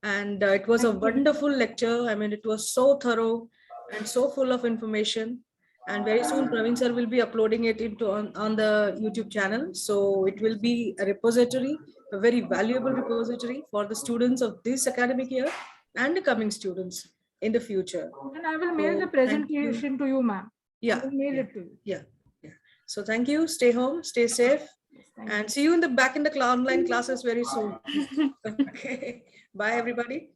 And it was a wonderful lecture. I mean, it was so thorough and so full of information. And very soon, Pravin sir will be uploading it on the YouTube channel. So it will be a repository, a very valuable repository for the students of this academic year and the coming students in the future. And I will mail the presentation to you, ma'am. Yeah. I will mail it to you. Yeah. So thank you. Stay home, stay safe, and see you back in the online classes very soon. Okay. Bye, everybody.